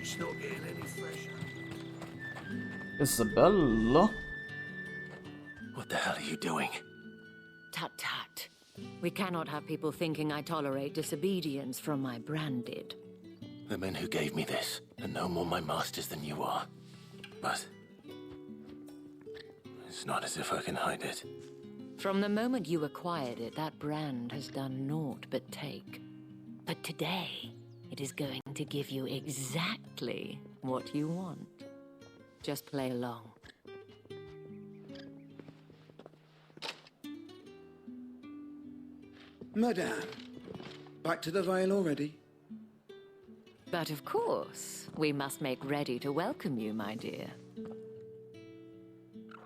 food's not getting any fresher. Isabella? What the hell are you doing? Tut tut. We cannot have people thinking I tolerate disobedience from my branded. The men who gave me this are no more my masters than you are. But it's not as if I can hide it. From the moment you acquired it, that brand has done naught but take. But today, it is going to give you exactly what you want. Just play along. Madame, back to the Vale already? But of course, we must make ready to welcome you, my dear.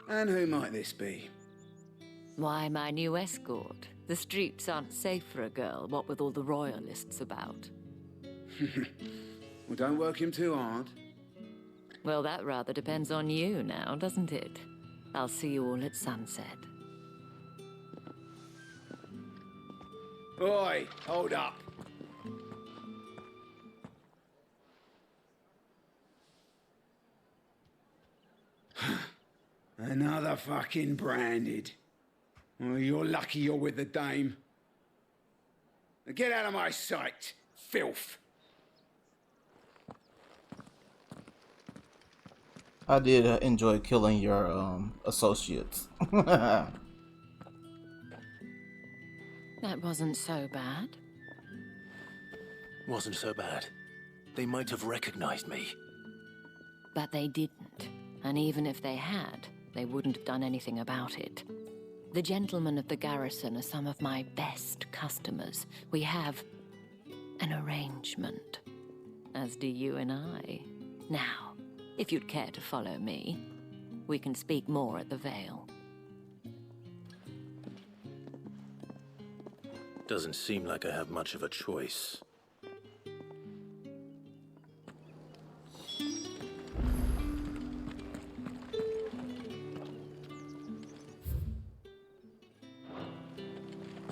And who might this be? Why, my new escort. The streets aren't safe for a girl, what with all the royalists about. Well, don't work him too hard. Well, that rather depends on you now, doesn't it? I'll see you all at sunset. Oi, hold up. Another fucking branded. Well, you're lucky you're with the dame. Now get out of my sight, filth. I did enjoy killing your associates. That wasn't so bad. Wasn't so bad. They might have recognized me. But they didn't. And even if they had, they wouldn't have done anything about it. The gentlemen of the garrison are some of my best customers. We have an arrangement, as do you and I. Now, if you'd care to follow me, we can speak more at the Vale. Doesn't seem like I have much of a choice.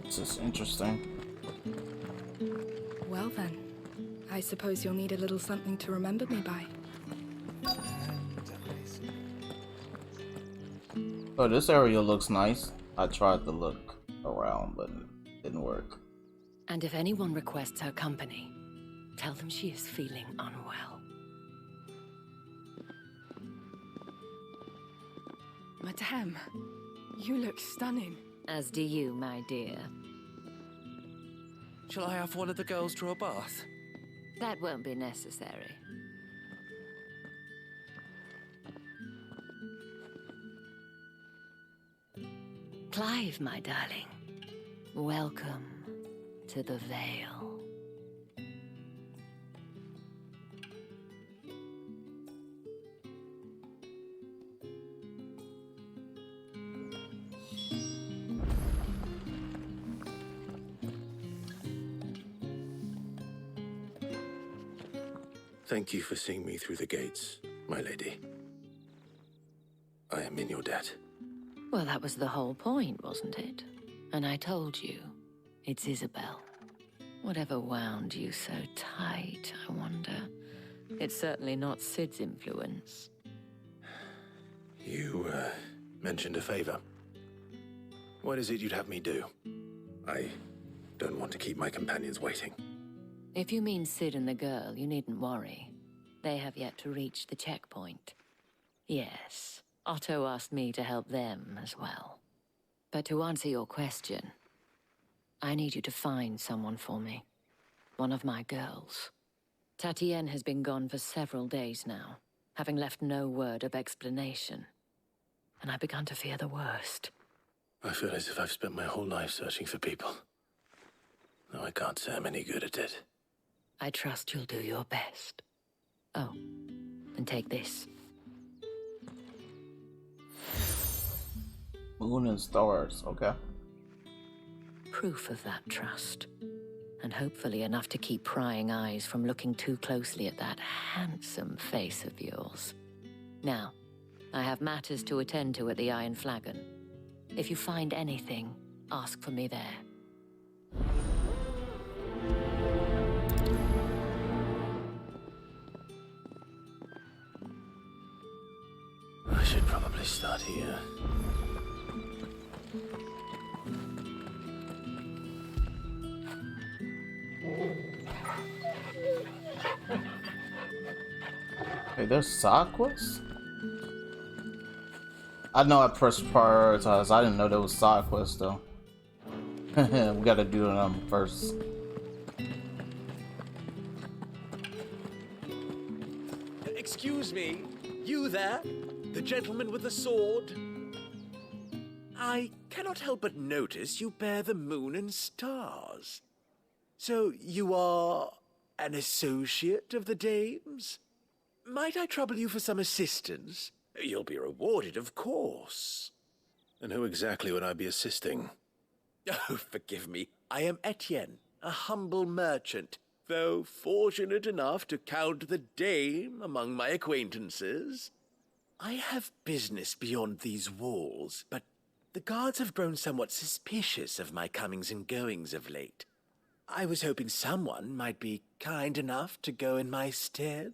This is interesting. Well then, I suppose you'll need a little something to remember me by. Oh, this area looks nice. I tried to look around, but it didn't work. And if anyone requests her company, tell them she is feeling unwell. Madame, you look stunning. As do you, my dear. Shall I have one of the girls draw a bath? That won't be necessary. Clive, my darling. Welcome to the Vale. Thank you for seeing me through the gates, my lady. I am in your debt. Well, that was the whole point, wasn't it? And I told you, it's Isabel. Whatever wound you so tight, I wonder. It's certainly not Sid's influence. You, mentioned a favor. What is it you'd have me do? I don't want to keep my companions waiting. If you mean Sid and the girl, you needn't worry. They have yet to reach the checkpoint. Yes, Otto asked me to help them as well. But to answer your question, I need you to find someone for me. One of my girls. Tatienne has been gone for several days now, having left no word of explanation. And I've begun to fear the worst. I feel as if I've spent my whole life searching for people. Though I can't say I'm any good at it. I trust you'll do your best. Oh, and take this. Moon and stars, okay. Proof of that trust. And hopefully enough to keep prying eyes from looking too closely at that handsome face of yours. Now, I have matters to attend to at the Iron Flagon. If you find anything, ask for me there. here. Hey, there's side quests? I know I pressed prioritize. I didn't know there was side quests though. We gotta do them first. Excuse me, you there? The gentleman with the sword? I cannot help but notice you bear the moon and stars. So you are an associate of the dames? Might I trouble you for some assistance? You'll be rewarded, of course. And who exactly would I be assisting? Oh, forgive me. I am Etienne, a humble merchant, though fortunate enough to count the dame among my acquaintances. I have business beyond these walls, but the guards have grown somewhat suspicious of my comings and goings of late. I was hoping someone might be kind enough to go in my stead.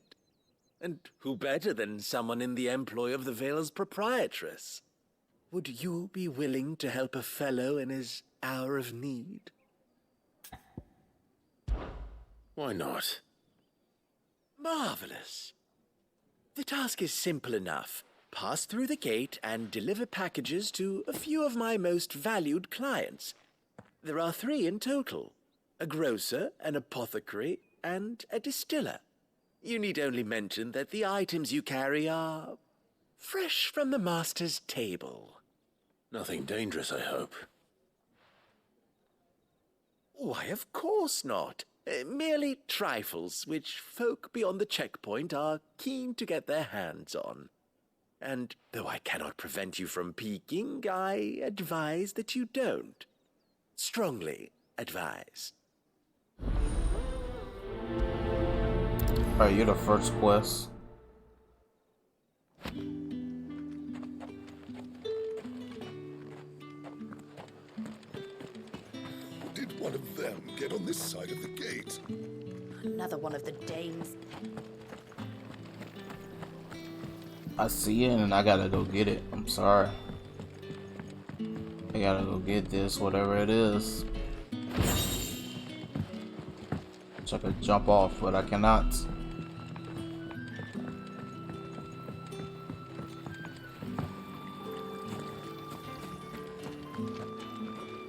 And who better than someone in the employ of the Vale's proprietress? Would you be willing to help a fellow in his hour of need? Why not? Marvelous. The task is simple enough. Pass through the gate and deliver packages to a few of my most valued clients. There are 3 in total: a grocer, an apothecary, and a distiller. You need only mention that the items you carry are fresh from the master's table. Nothing dangerous, I hope. Why, of course not. Merely trifles which folk beyond the checkpoint are keen to get their hands on. And though I cannot prevent you from peeking, I advise that you don't. Strongly advise. Alright, you're the first quest. Did one of them get on this side of the gate? Another one of the dames. I see it and I gotta go get it. I'm sorry. I gotta go get this, whatever it is. Wish I could jump off, but I cannot.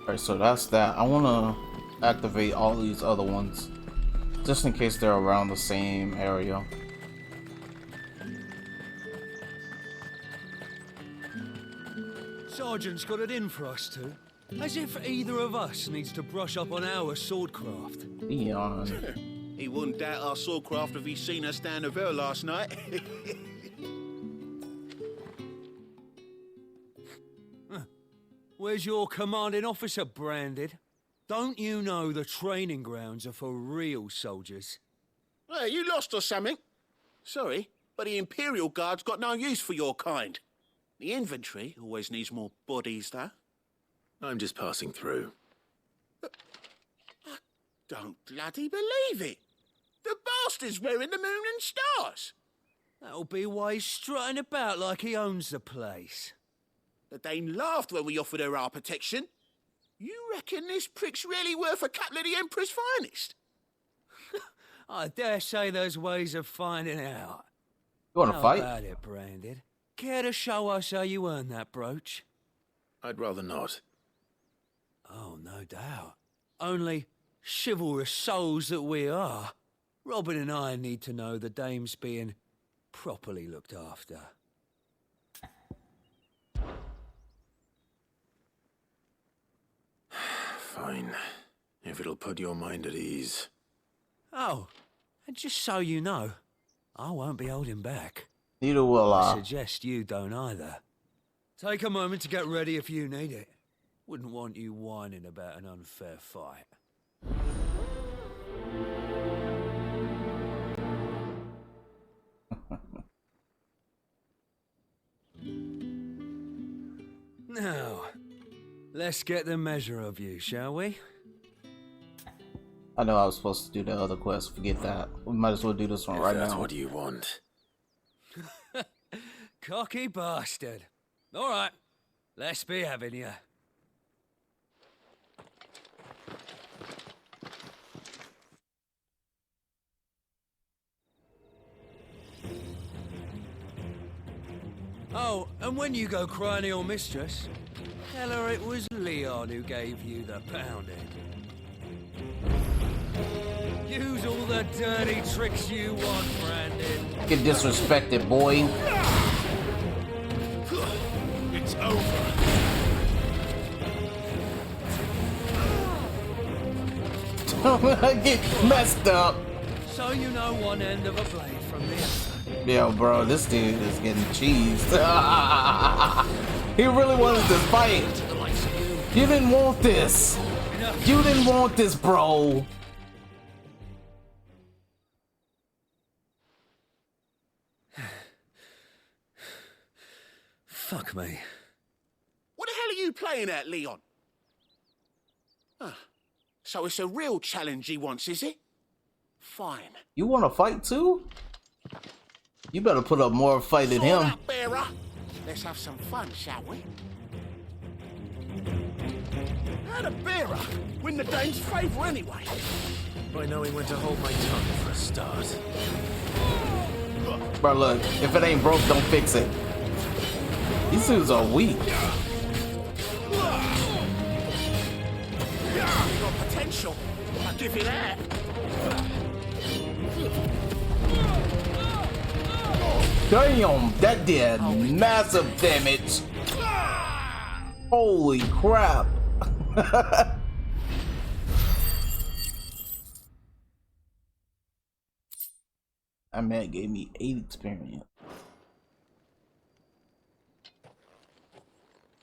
Alright, so that's that. I wanna activate all these other ones, just in case they're around the same area. Sergeant's got it in for us two. As if either of us needs to brush up on our swordcraft. Beyond. He wouldn't doubt our swordcraft if he'd seen us down the Vale last night. Where's your commanding officer branded? Don't you know the training grounds are for real soldiers? Hey, you lost or something? Sorry, but the Imperial Guard's got no use for your kind. The infantry always needs more bodies, though. I'm just passing through. I don't bloody believe it. The bastard's wearing the moon and stars. That'll be why he's strutting about like he owns the place. The dame laughed when we offered her our protection. You reckon this prick's really worth a couple of the Emperor's finest? I dare say there's ways of finding out. You wanna fight? How about it, Branded? Care to show us how you earned that brooch? I'd rather not. Oh, no doubt. Only chivalrous souls that we are, Robin and I need to know the dame's being properly looked after. Fine. If it'll put your mind at ease. Oh, and just so you know, I won't be holding back. Neither will I I. suggest you don't either. Take a moment to get ready if you need it. Wouldn't want you whining about an unfair fight. Now, let's get the measure of you, shall we? I know I was supposed to do the other quest. Forget that. We might as well do this one If right that's now. what you want. Cocky bastard. All right. Let's be having you. Oh, and when you go crying to your mistress, tell her it was Leon who gave you the pounding. Use all the dirty tricks you want, Brandon. Get disrespected, boy. It's over. Get messed up. So you know one end of a blade from the other. Yo, bro, this dude is getting cheesed. He really wanted this fight. You didn't want this. You didn't want this, bro. Fuck me. What the hell are you playing at, Leon? Ah, so it's a real challenge he wants, is it? Fine. You want to fight too? You better put up more fight than him. Up, bearer. Let's have some fun, shall we? How'd a bearer win the dame's favour anyway? By knowing when to hold my tongue for a start. Bro, look, if it ain't broke, don't fix it. These dudes are weak. You got potential. I'll give you that. Damn, that did massive damage. Holy crap. That man gave me 8 experience.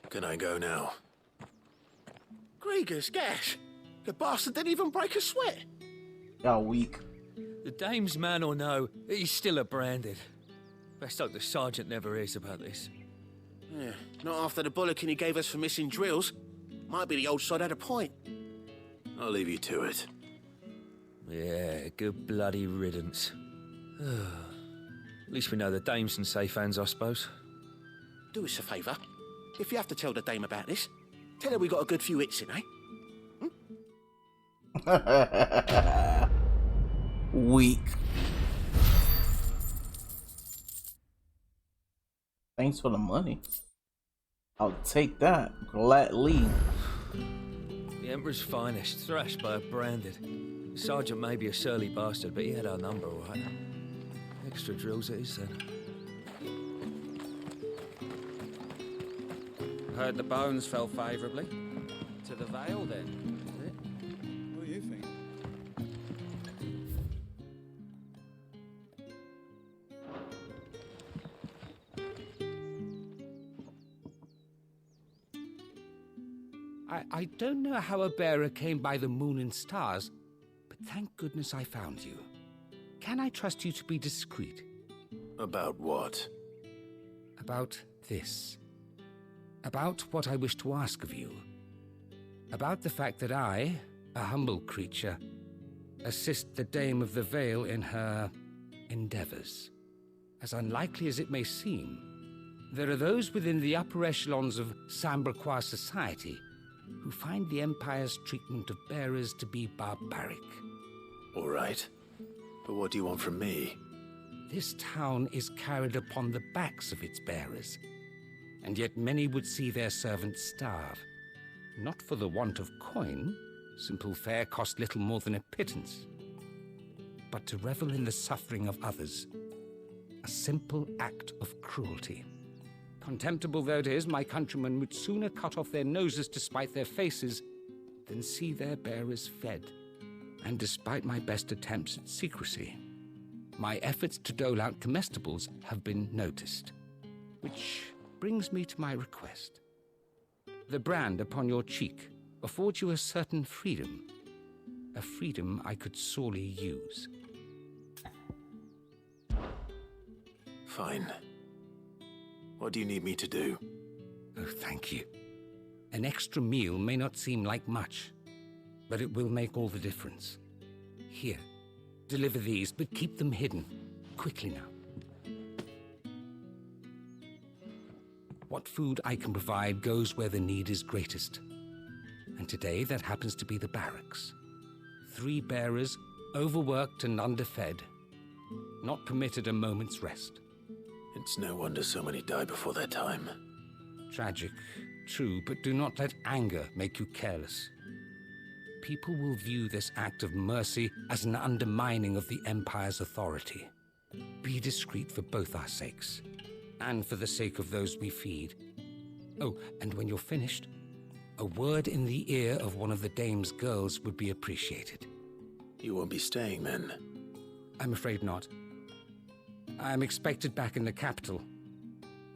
Can I go now? Grieger's gash. The bastard didn't even break a sweat. Y'all weak. The dame's man or no, he's still a branded. Best hope the sergeant never hears about this. Yeah, not after the bollocking he gave us for missing drills. Might be the old sod had a point. I'll leave you to it. Yeah, good bloody riddance. At least we know the dame's in safe hands, I suppose. Do us a favour. If you have to tell the dame about this, tell her we got a good few hits in, eh? Weak. Thanks for the money. I'll take that gladly. The Emperor's finest, thrashed by a branded. The sergeant may be a surly bastard, but he had our number, all right. Extra drills it is, then. Heard the bones fell favourably. To the Vale, then, is it? What do you think? I don't know how a bearer came by the moon and stars, but thank goodness I found you. Can I trust you to be discreet? About what? About this. About what I wish to ask of you. About the fact that I, a humble creature, assist the Dame of the Vale in her endeavors. As unlikely as it may seem, there are those within the upper echelons of Sambraquois society who find the Empire's treatment of bearers to be barbaric. All right. But what do you want from me? This town is carried upon the backs of its bearers, and yet many would see their servants starve. Not for the want of coin, simple fare cost little more than a pittance, but to revel in the suffering of others, a simple act of cruelty. Contemptible though it is, my countrymen would sooner cut off their noses to spite their faces than see their bearers fed. And despite my best attempts at secrecy, my efforts to dole out comestibles have been noticed. Which brings me to my request. The brand upon your cheek affords you a certain freedom, a freedom I could sorely use. Fine. What do you need me to do? Oh, thank you. An extra meal may not seem like much, but it will make all the difference. Here, deliver these, but keep them hidden. Quickly now. What food I can provide goes where the need is greatest. And today that happens to be the barracks. 3 bearers, overworked and underfed, not permitted a moment's rest. It's no wonder so many die before their time. Tragic, true, but do not let anger make you careless. People will view this act of mercy as an undermining of the Empire's authority. Be discreet for both our sakes, and for the sake of those we feed. Oh, and when you're finished, a word in the ear of one of the dame's girls would be appreciated. You won't be staying then? I'm afraid not. I'm expected back in the capital,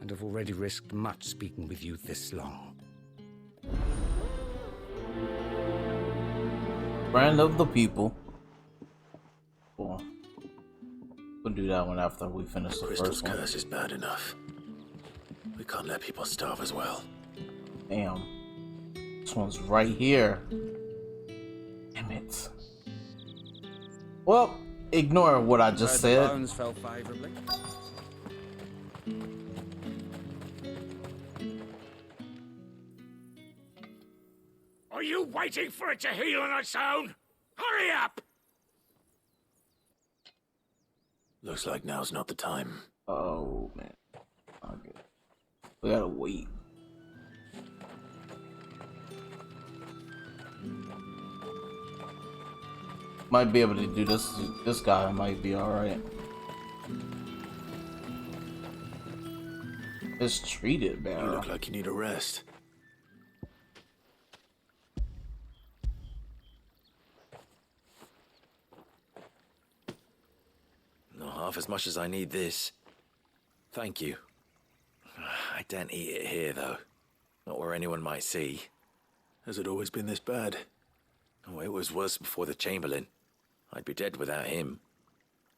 and have already risked much speaking with you this long. Friend of the people. Cool. We'll do that one after we finish the Crystal's first one. curse is bad enough. We can't let people starve as well. Damn. This one's right here. Damn it. Well, ignore what I just said. The bones fell favorably. Are you waiting for it to heal on its own? Hurry up! Looks like now's not the time. Oh, man. Okay. We gotta wait. Might be able to do this. This guy might be alright. It's treated, man. You look like you need a rest. Not half as much as I need this. Thank you. I don't eat it here, though. Not where anyone might see. Has it always been this bad? Oh, it was worse before the Chamberlain. I'd be dead without him.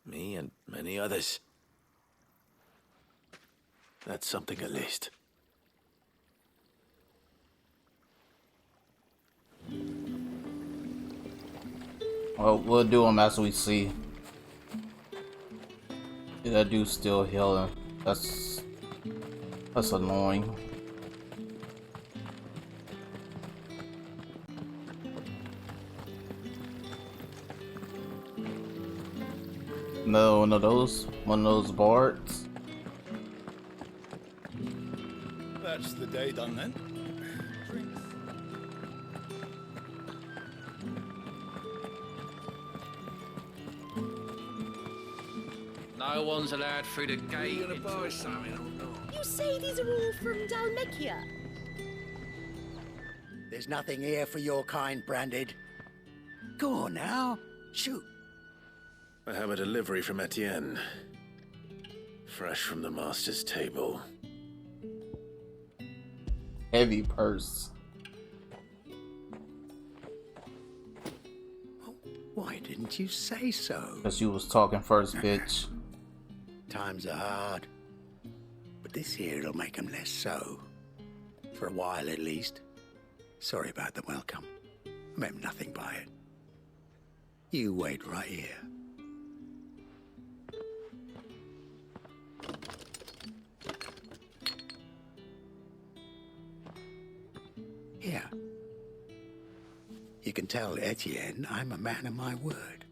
Me and many others. That's something at least. Well, we'll do them as we see. Yeah, that dude's still healing. That's annoying. No, one of those bards. That's the day done then. No one's allowed through the gate. You gonna buy something or not? You say these are all from Dalmekia? There's nothing here for your kind, Branded. Go on now, shoot. I have a delivery from Etienne. Fresh from the master's table. Heavy purse. Why didn't you say so? Because you was talking first, bitch. Times are hard. But this here'll make 'em less so. For a while at least. Sorry about the welcome. I meant nothing by it. You wait right here. Here. You can tell Etienne I'm a man of my word.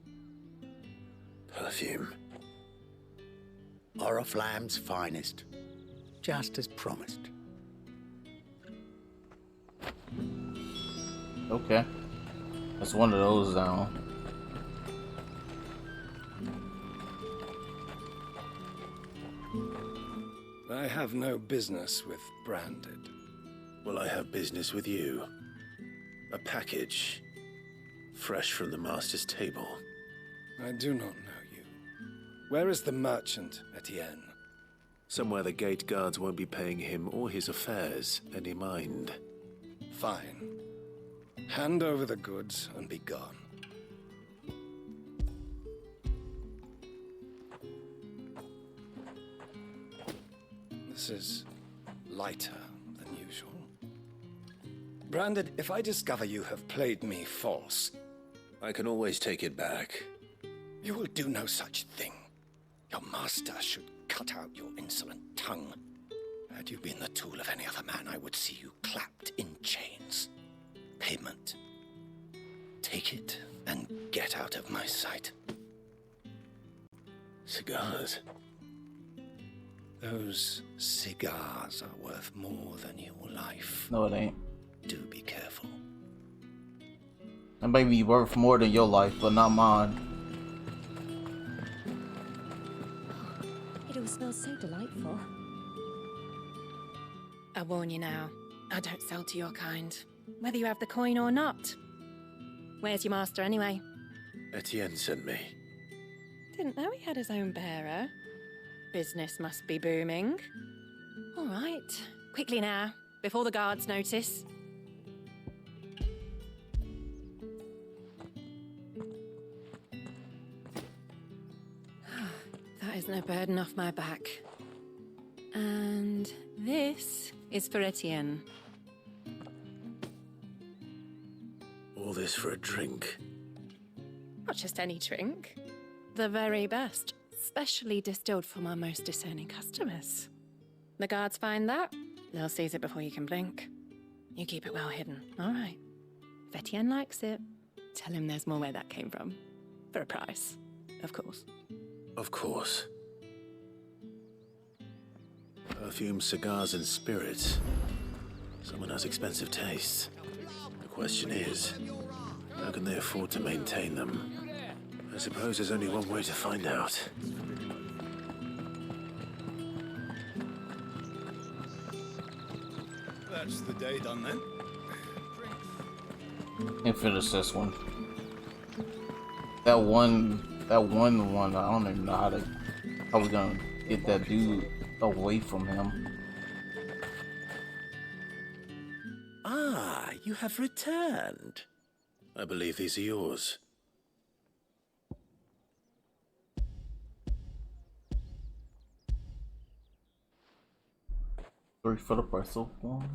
Perfume. Oriflamme's finest. Just as promised. Okay. That's one of those now. I have no business with Branded. Well, I have business with you. A package. Fresh from the master's table. I do not know you. Where is the merchant, Etienne? Somewhere the gate guards won't be paying him or his affairs any mind. Fine. Hand over the goods and be gone. This is lighter than usual. Branded, if I discover you have played me false... I can always take it back. You will do no such thing. Your master should cut out your insolent tongue Had you been the tool of any other man, I would see you clapped in chains. Payment. Take it and get out of my sight. Cigars? Those cigars are worth more than your life. No, it ain't. Do be careful. It may be worth more than your life, but not mine. It all smells so delightful. I warn you now, I don't sell to your kind, whether you have the coin or not. Where's your master anyway? Etienne sent me. Didn't know he had his own bearer. Business must be booming. All right, quickly now, before the guards notice. That is no burden off my back. And this is for Etienne. All this for a drink? Not just any drink. The very best, specially distilled for my most discerning customers. The guards find that, they'll seize it before you can blink. You keep it well hidden, all right? If Etienne likes it, tell him there's more where that came from. For a price, of course. Of course. Perfume, cigars, and spirits. Someone has expensive tastes. The question is, how can they afford to maintain them? I suppose there's only one way to find out. That's the day done then. And finish this one. That one, I don't even know how we're gonna get that dude away from him. Ah, you have returned. I believe these are yours. Three for the price of one.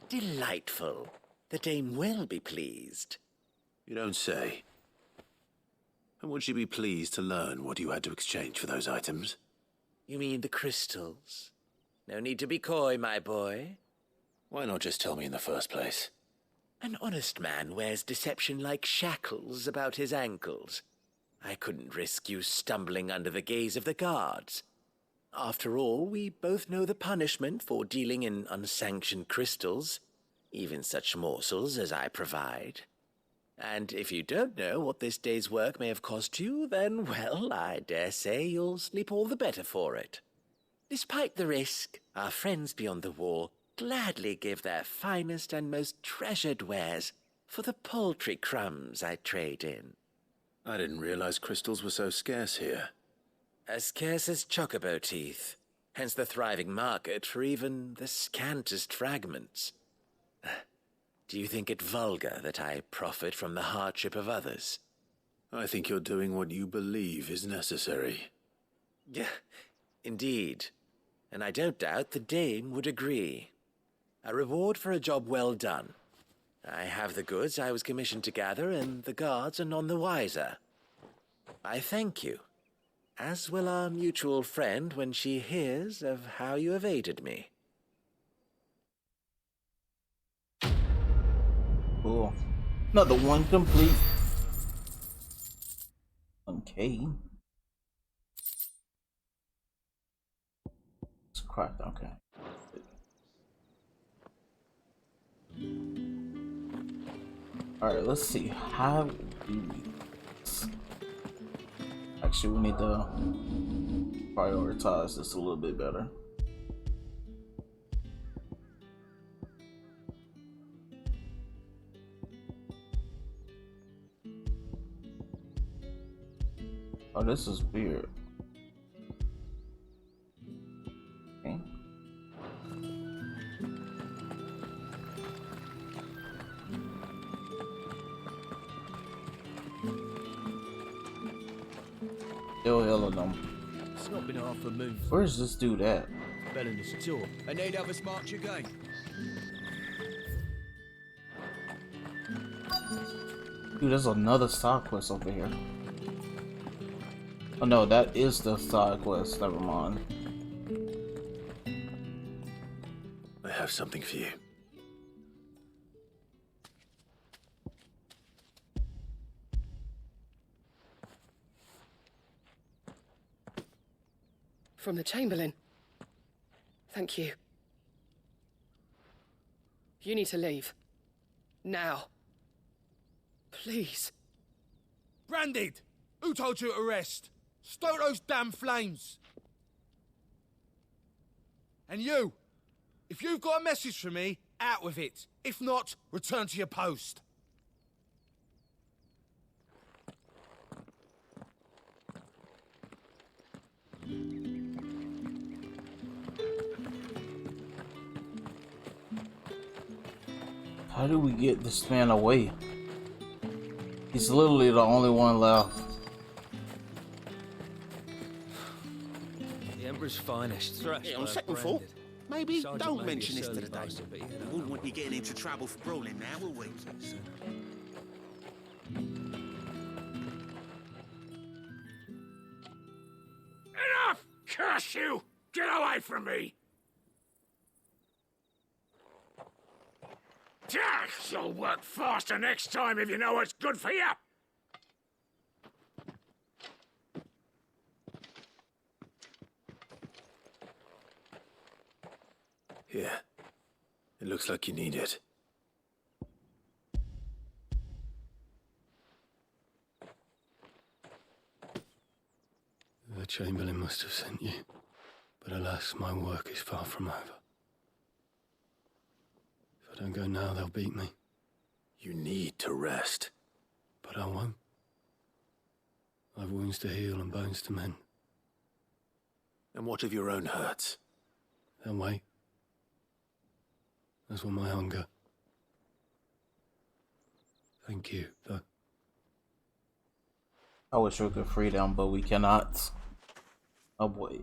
Delightful. The dame will be pleased. You don't say. And would she be pleased to learn what you had to exchange for those items? You mean the crystals? No need to be coy, my boy. Why not just tell me in the first place? An honest man wears deception like shackles about his ankles. I couldn't risk you stumbling under the gaze of the guards. After all, we both know the punishment for dealing in unsanctioned crystals, even such morsels as I provide. And if you don't know what this day's work may have cost you, then, well, I dare say you'll sleep all the better for it. Despite the risk, our friends beyond the wall gladly give their finest and most treasured wares for the paltry crumbs I trade in. I didn't realize crystals were so scarce here. As scarce as chocobo teeth, hence the thriving market for even the scantest fragments. Do you think it vulgar that I profit from the hardship of others? I think you're doing what you believe is necessary. Yeah, indeed. And I don't doubt the dame would agree. A reward for a job well done. I have the goods I was commissioned to gather, and the guards are none the wiser. I thank you, as will our mutual friend when she hears of how you have aided me. Cool. Another one complete. Okay. It's cracked, okay. Alright, let's see. How do we... Actually, we need to prioritize this a little bit better. Oh, this is weird. Okay. Still hell of them. It's not been half a moon. Where's this dude at? Belling this tour. And they'd have us march again. Dude, there's another side quest over here. Oh no, that is the side quest. Never mind. have something for you. From the Chamberlain. Thank you. You need to leave. Now. Please. Branded! Who told you to rest? Stoke those damn flames! And you! If you've got a message for me, out with it. If not, return to your post. How do we get this man away? He's literally the only one left. The Emperor's finest. Yeah, on second thought, maybe don't mention this to the Dame. We wouldn't want you getting into trouble for brawling now, will we? Enough! Curse you! Get away from me! You'll work faster next time if you know what's good for you! Here. It looks like you need it. The Chamberlain must have sent you, but alas, my work is far from over. If I don't go now, they'll beat me. You need to rest. But I won't. I've wounds to heal and bones to mend. And what of your own hurts? They'll wait. As will my hunger. Thank you, though. I wish we could free them, but we cannot. Oh boy.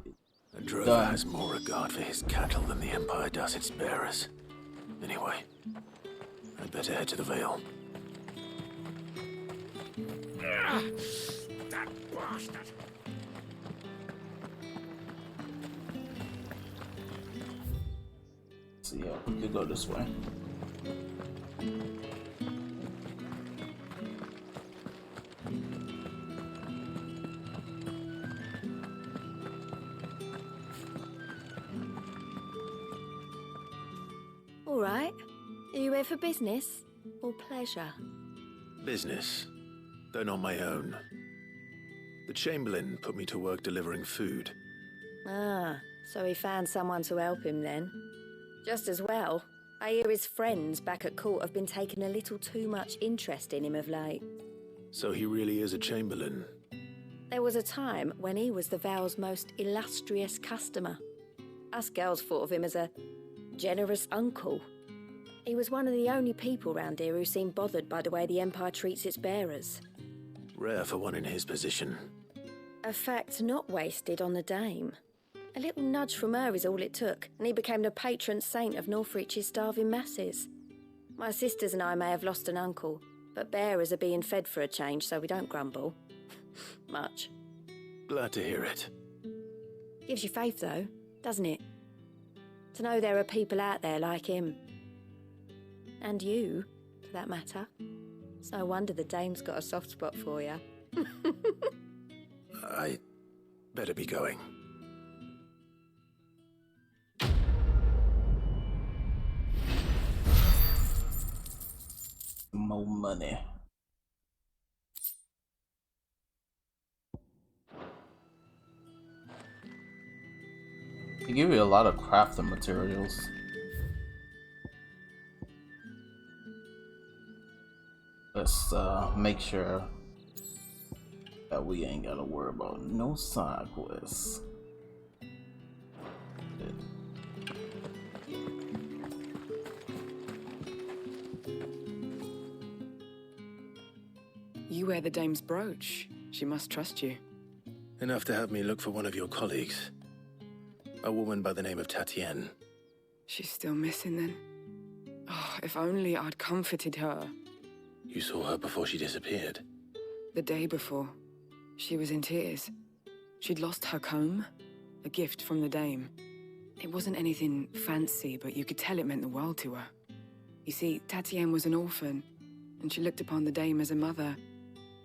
A drover has more regard for his cattle than the Empire does its bearers. Anyway, I'd better head to the Vale. That bastard! So yeah, we could go this way. All right. Are you here for business or pleasure? Business, though not my own. The Chamberlain put me to work delivering food. Ah, so he found someone to help him then. Just as well. I hear his friends back at court have been taking a little too much interest in him of late. So he really is a Chamberlain. There was a time when he was the Vale's most illustrious customer. Us girls thought of him as a generous uncle. He was one of the only people round here who seemed bothered by the way the Empire treats its bearers. Rare for one in his position. A fact not wasted on the Dame. A little nudge from her is all it took, and he became the patron saint of Northreach's starving masses. My sisters and I may have lost an uncle, but bearers are being fed for a change, so we don't grumble. Much. Glad to hear it. Gives you faith, though, doesn't it? To know there are people out there like him. And you, for that matter. It's no wonder the Dame's got a soft spot for you. I better be going. More money. They give you a lot of crafting materials. Let's make sure that we ain't gotta worry about no side quests. You wear the Dame's brooch. She must trust you. Enough to have me look for one of your colleagues. A woman by the name of Tatienne. She's still missing then. Oh, if only I'd comforted her. You saw her before she disappeared? The day before. She was in tears. She'd lost her comb, a gift from the Dame. It wasn't anything fancy, but you could tell it meant the world to her. You see, Tatienne was an orphan, and she looked upon the dame as a mother,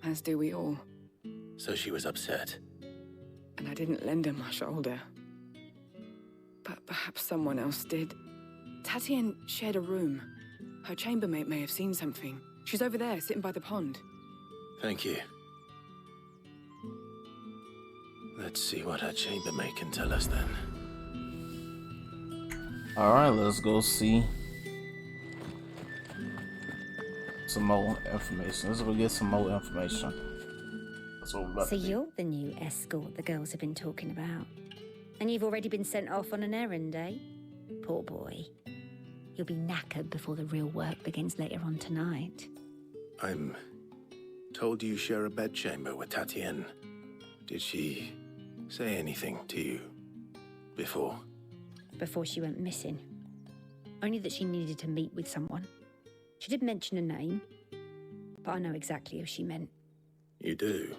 as do we all. So she was upset. And I didn't lend her my shoulder. But perhaps someone else did. Tatienne shared a room. Her chambermaid may have seen something. She's over there, sitting by the pond. Thank you. Let's see what her chambermaid can tell us then. Alright, let's go see some more information. Let's go get some more information. That's what we're about So to do. you're the new escort the girls have been talking about. And you've already been sent off on an errand, eh? Poor boy. You'll be knackered before the real work begins later on tonight. I'm told you share a bedchamber with Tatienne. Did she say anything to you before? Before she went missing. Only that she needed to meet with someone. She did mention a name, but I know exactly who she meant. You do?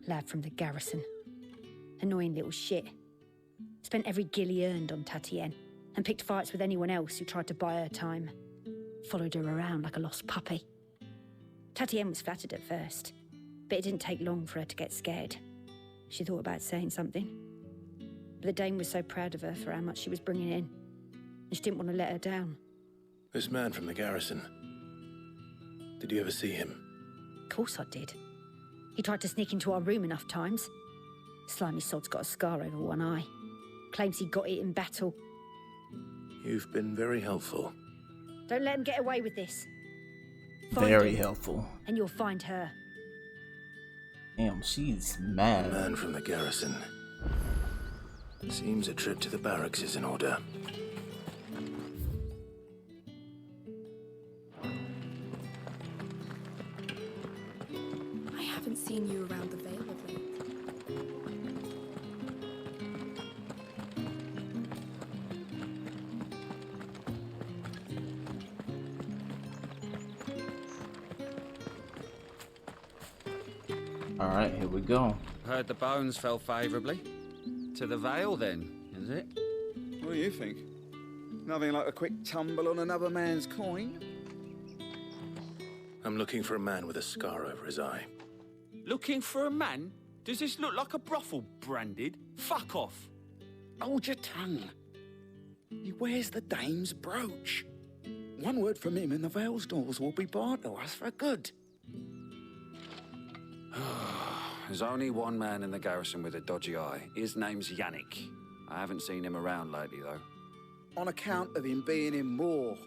Lad from the garrison. Annoying little shit. Spent every guil he earned on Tatienne, and picked fights with anyone else who tried to buy her time. Followed her around like a lost puppy. Tatienne was flattered at first, but it didn't take long for her to get scared. She thought about saying something. But the dame was so proud of her for how much she was bringing in, and she didn't want to let her down. This man from the garrison. Did you ever see him? Of course I did. He tried to sneak into our room enough times. Slimy sod's got a scar over one eye. Claims he got it in battle. You've been very helpful. Don't let him get away with this. Find Very him, helpful. and you'll find her. Damn, she's mad. A man from the garrison. Seems a trip to the barracks is in order. I haven't seen you around the Vale of late. Alright, here we go. Heard the bones fell favourably. To the Vale, then, is it? What do you think? Nothing like a quick tumble on another man's coin? I'm looking for a man with a scar over his eye. Looking for a man? Does this look like a brothel, Branded? Fuck off. Hold your tongue. He wears the dame's brooch. One word from him and the Vale's doors will be barred to us for good. There's only one man in the garrison with a dodgy eye. His name's Yannick. I haven't seen him around lately, though. On account of him being in war.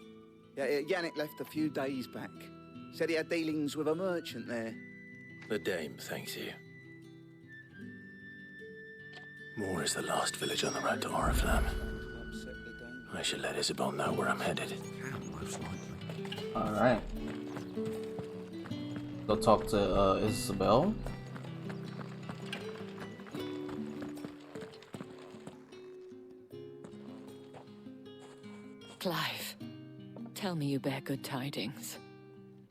Yeah, Yannick left a few days back. Said he had dealings with a merchant there. The dame thanks you. Moore is the last village on the road to Oriflamme. I should let Isabel know where I'm headed. Alright. Go talk to Isabel. Clive, tell me you bear good tidings.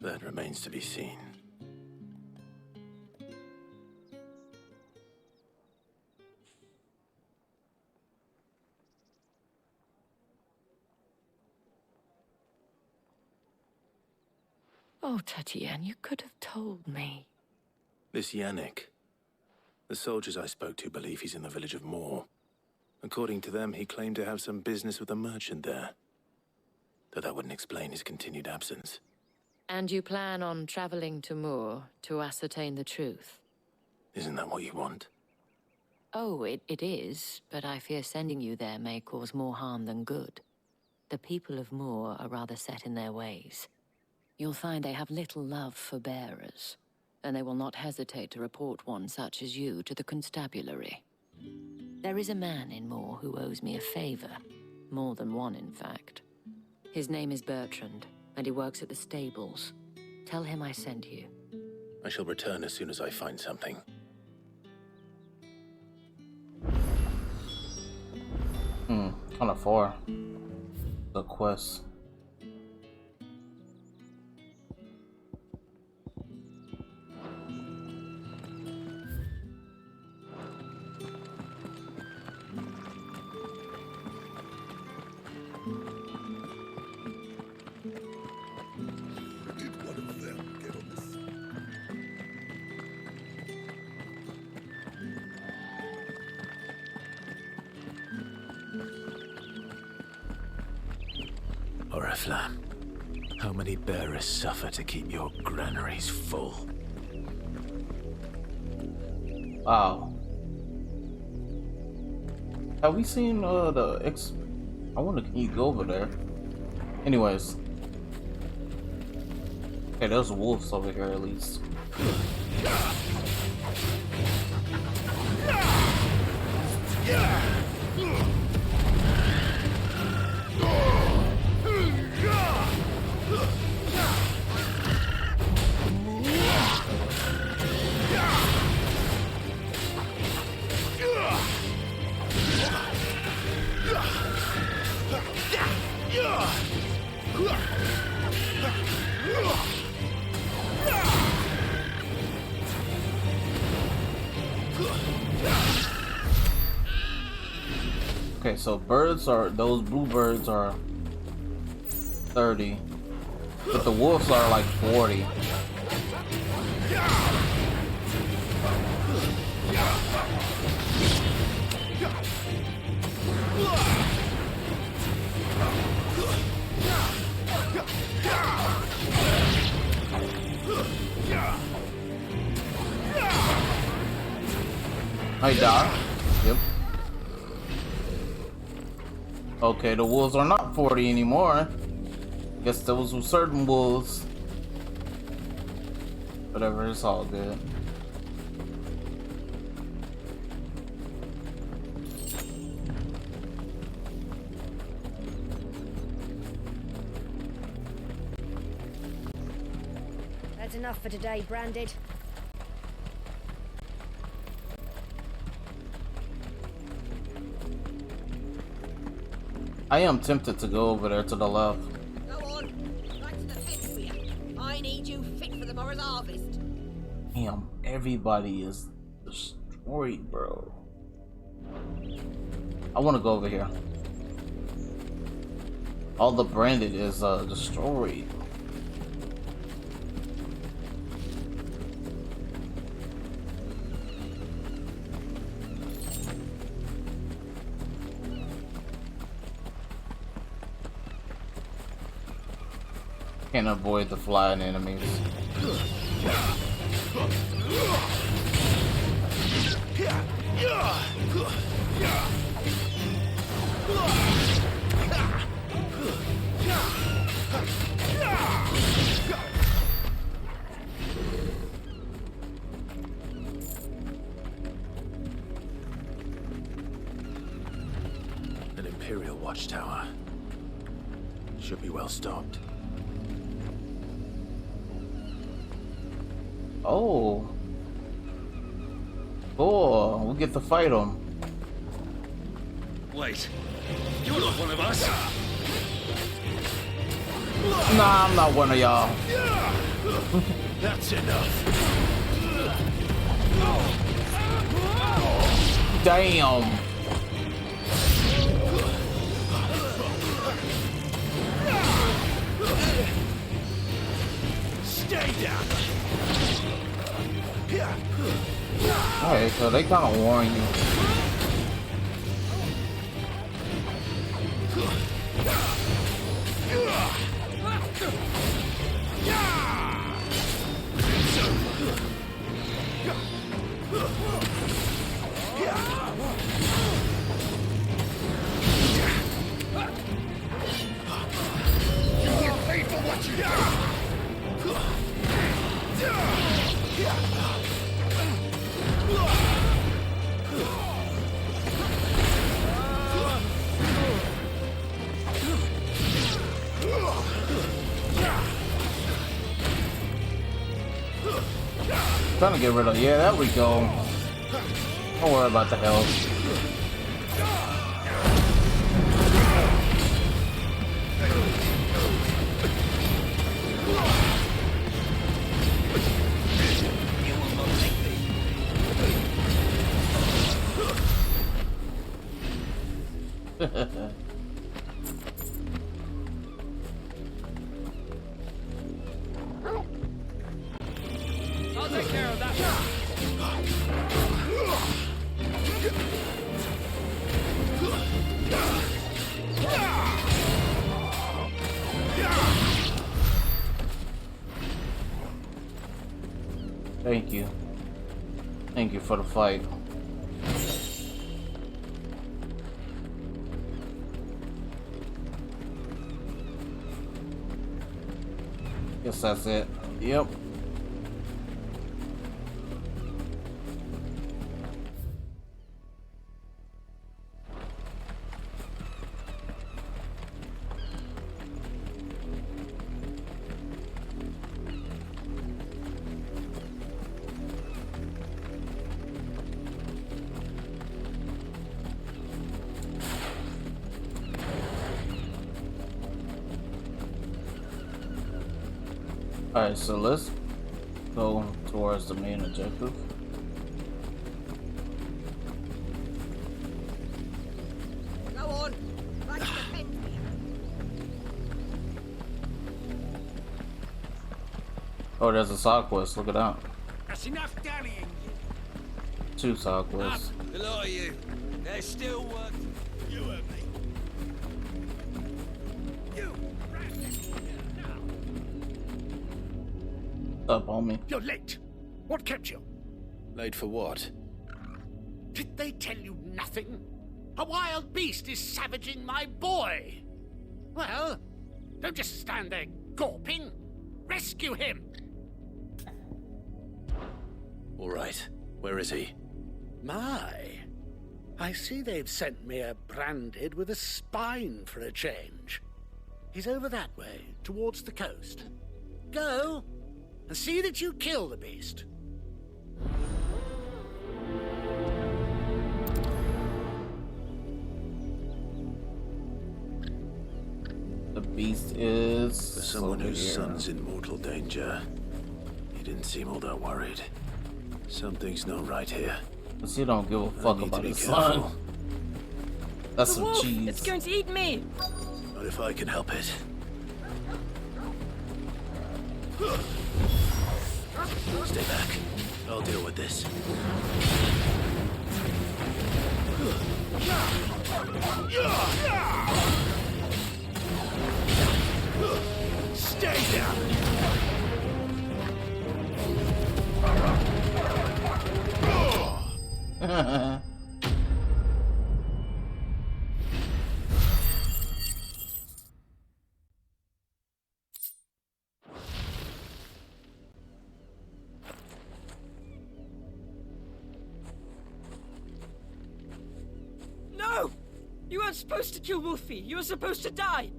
That remains to be seen. Oh, Tatienne, you could have told me. This Yannick. The soldiers I spoke to believe he's in the village of Moore. According to them, he claimed to have some business with a merchant there. Though that wouldn't explain his continued absence. And you plan on traveling to Moore to ascertain the truth? Isn't that what you want? Oh, it is, but I fear sending you there may cause more harm than good. The people of Moore are rather set in their ways. You'll find they have little love for bearers, and they will not hesitate to report one such as you to the constabulary. There is a man in Moore who owes me a favor. More than one, in fact. His name is Bertrand, and he works at the stables. Tell him I sent you. I shall return as soon as I find something. Kind of far. The quest. Oriflamme. How many bearers suffer to keep your granaries full? Wow. Have we seen the X? I wonder, can you go over there? Anyways. Okay, there's wolves over here at least. Okay, so birds are, those blue birds are 30, but the wolves are like 40. I die. Yep. Okay, the wolves are not 40 anymore. Guess those were certain wolves. Whatever, it's all good. That's enough for today, Branded. I am tempted to go over there to the left. Go on, right to the pit for you. I need you fit for the morrow's harvest. Damn, everybody is destroyed, bro. I want to go over here. All the branded is destroyed. Can't avoid the flying enemies. An Imperial watchtower. Should be well stocked. Oh. Cool. We'll get to fight them. Wait, you're not one of us. Nah, I'm not one of y'all. That's enough. Damn. Stay down. Alright, so they kind of warn you. You're paid for what you do. Trying to get rid of, yeah, there we go. Don't worry about the health. I'll take care of that. Thank you. Thank you for the fight. Guess that's it. Yep. Alright, so let's go towards the main objective. Go on. Right to the pen. Oh, there's a side quest. Look at that. That's enough dallying. 2 side quests. A lot of you. There's still work. You and me. You. Up, homie. You're late. What kept you? Late for what? Did they tell you nothing? A wild beast is savaging my boy. Well, don't just stand there gawping. Rescue him. All right. Where is he? My. I see they've sent me a branded with a spine for a change. He's over that way, towards the coast. Go and see that you kill the beast. The beast is... For someone whose here. son's in mortal danger, he didn't seem all that worried. Something's not right here. Cause he don't give a fuck about his son. That's some wolf, cheese. it's going to eat me. Not if I can help it. Stay back. I'll deal with this. Stay down. No! You weren't supposed to kill Wolfie. You were supposed to die.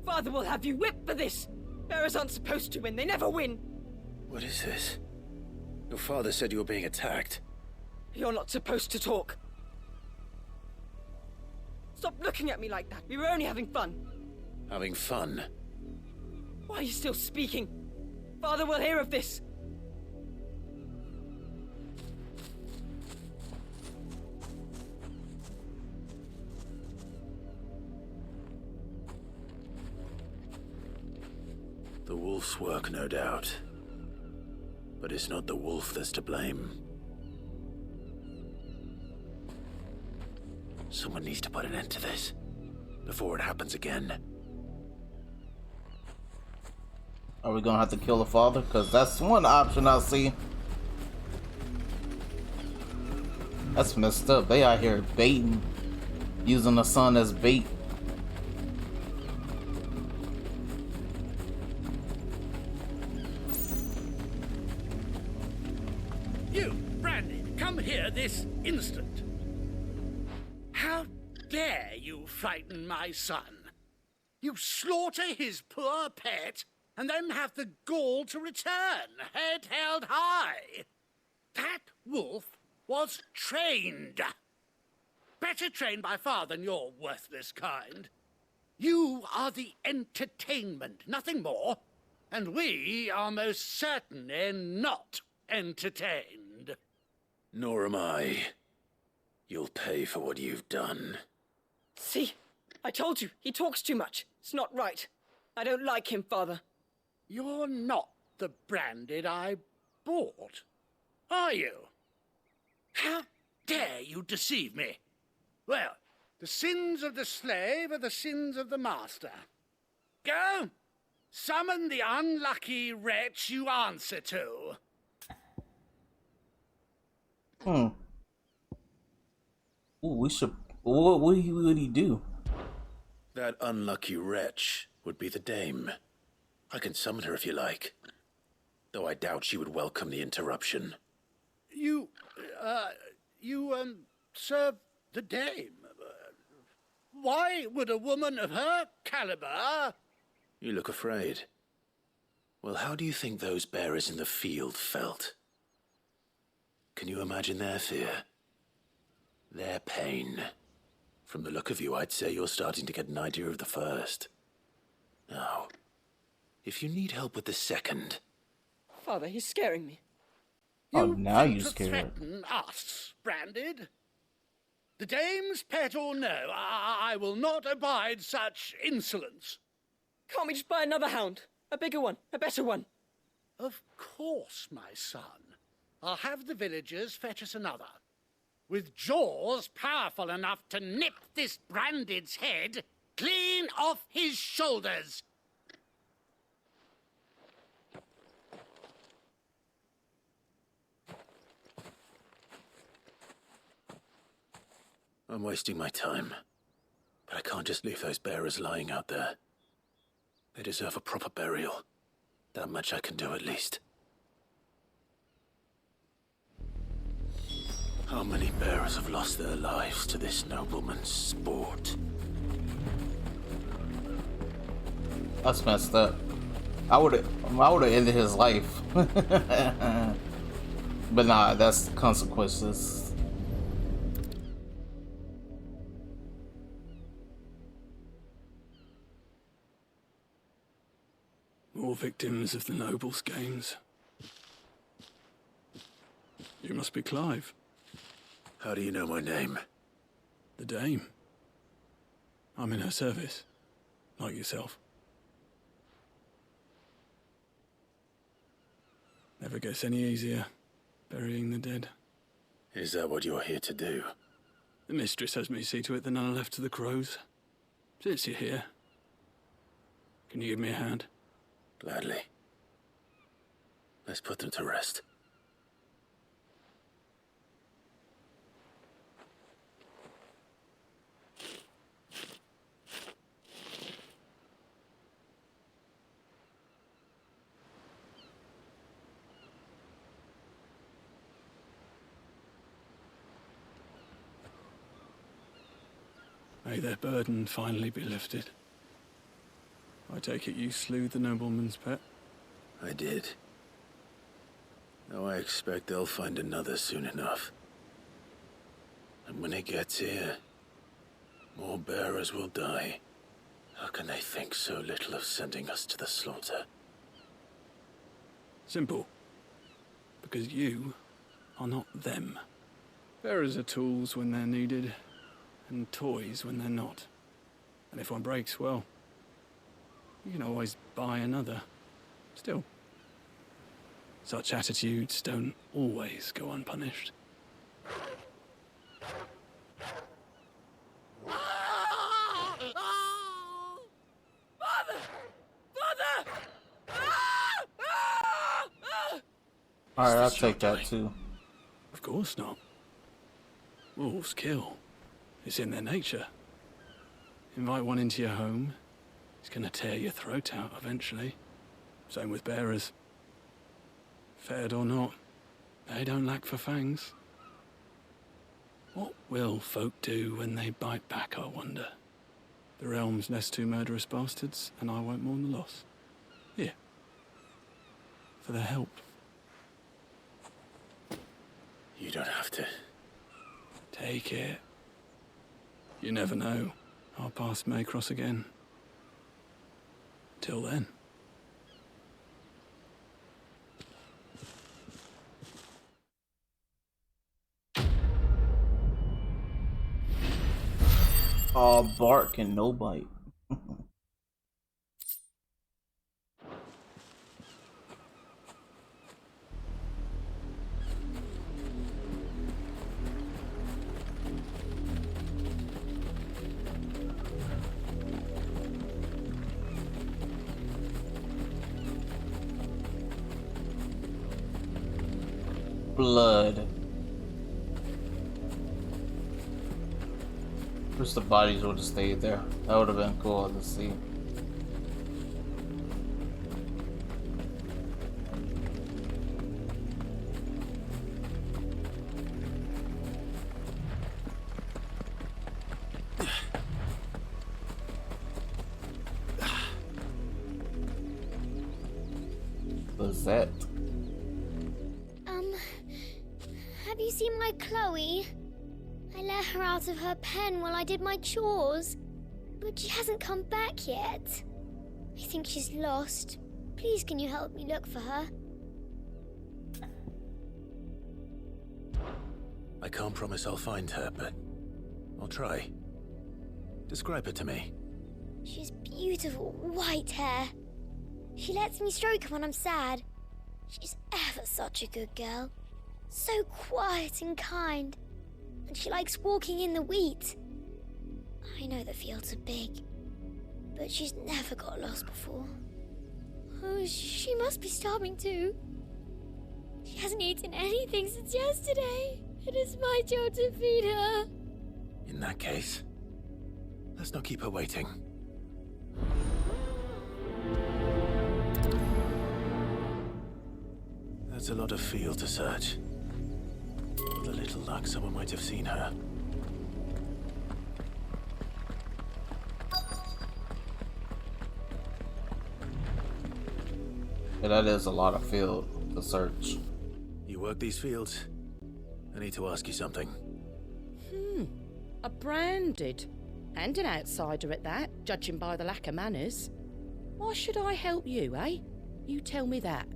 Father will have you whipped for this. Bearers aren't supposed to win. They never win. What is this? Your father said you were being attacked. You're not supposed to talk. Stop looking at me like that. We were only having fun. Having fun? Why are you still speaking? Father will hear of this. The wolf's work, no doubt. But it's not the wolf that's to blame. Someone needs to put an end to this before it happens again. Are we gonna have to kill the father? Because that's one option I see. That's messed up. They out here baiting, using the son as bait. You, Brandon, come here this instant. How dare you frighten my son? You slaughter his poor pet and then have the gall to return, head held high. That wolf was trained. Better trained by far than your worthless kind. You are the entertainment, nothing more. And we are most certainly not entertained. Nor am I. You'll pay for what you've done. See? I told you. He talks too much. It's not right. I don't like him, Father. You're not the Branded I bought, are you? How dare you deceive me? Well, the sins of the slave are the sins of the master. Go, summon the unlucky wretch you answer to. Ooh, we should. What would he do? That unlucky wretch would be the dame. I can summon her if you like. Though I doubt she would welcome the interruption. You serve the dame. Why would a woman of her caliber... You look afraid. Well, how do you think those bearers in the field felt? Can you imagine their fear? Their pain? From the look of you, I'd say you're starting to get an idea of the first. Now, if you need help with the second... Father, he's scaring me. Oh, now you're to scared. threaten us, Branded? The dame's pet or no, I will not abide such insolence. Can't we just buy another hound? A bigger one, a better one. Of course, my son. I'll have the villagers fetch us another. With jaws powerful enough to nip this Branded's head clean off his shoulders. I'm wasting my time. But I can't just leave those bearers lying out there. They deserve a proper burial. That much I can do at least. How many bearers have lost their lives to this nobleman's sport? That's messed up. I would've ended his life. But nah, that's the consequences. More victims of the nobles' games. You must be Clive. How do you know my name? The Dame. I'm in her service, like yourself. Never gets any easier, burying the dead. Is that what you're here to do? The mistress has me see to it that none are left to the crows. Since you're here, can you give me a hand? Gladly. Let's put them to rest. May their burden finally be lifted. I take it you slew the nobleman's pet? I did. Now I expect they'll find another soon enough. And when it gets here, more bearers will die. How can they think so little of sending us to the slaughter? Simple. Because you are not them. Bearers are tools when they're needed, and toys when they're not. And if one breaks, well, you can always buy another. Still, such attitudes don't always go unpunished. Father! Father! Alright, I'll take that too. Of course not. Wolves kill. It's in their nature. Invite one into your home, he's gonna tear your throat out eventually. Same with bearers. Fed or not, they don't lack for fangs. What will folk do when they bite back, I wonder? The realm's nest two murderous bastards, and I won't mourn the loss. Here. For their help. You don't have to. Take it. You never know. Our paths may cross again. Till then. All bark and no bite. Blood. Wish the bodies would have stayed there. That would have been cool to see. What's that? Have you seen my Chloe? I let her out of her pen while I did my chores, but she hasn't come back yet. I think she's lost. Please, can you help me look for her? I can't promise I'll find her, but I'll try. Describe her to me. She's beautiful white hair. She lets me stroke her when I'm sad. She's ever such a good girl. So quiet and kind. And she likes walking in the wheat. I know the fields are big, but she's never got lost before. Oh, she must be starving too. She hasn't eaten anything since yesterday. It is my job to feed her. In that case, let's not keep her waiting. That's a lot of field to search. With a little luck, someone might have seen her. Yeah, that is a lot of field to search. You work these fields? I need to ask you something. A branded. And an outsider at that, judging by the lack of manners. Why should I help you, eh? You tell me that.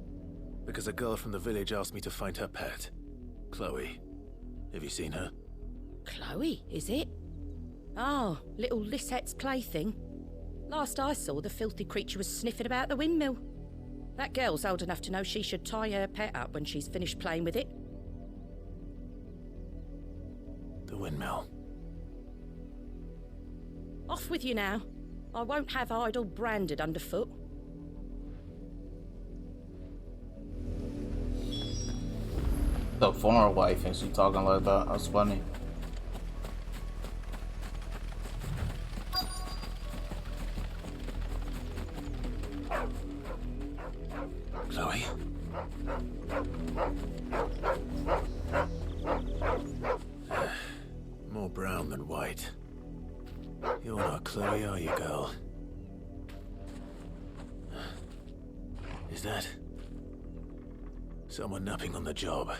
Because a girl from the village asked me to find her pet, Chloe. Have you seen her? Chloe, is it? Oh, little Lisette's plaything. Last I saw, the filthy creature was sniffing about the windmill. That girl's old enough to know she should tie her pet up when she's finished playing with it. The windmill. Off with you now. I won't have idle branded underfoot. The former wife and she talking like that. That's funny. Chloe? More brown than white. You're not Chloe, are you, girl? Is that someone napping on the job?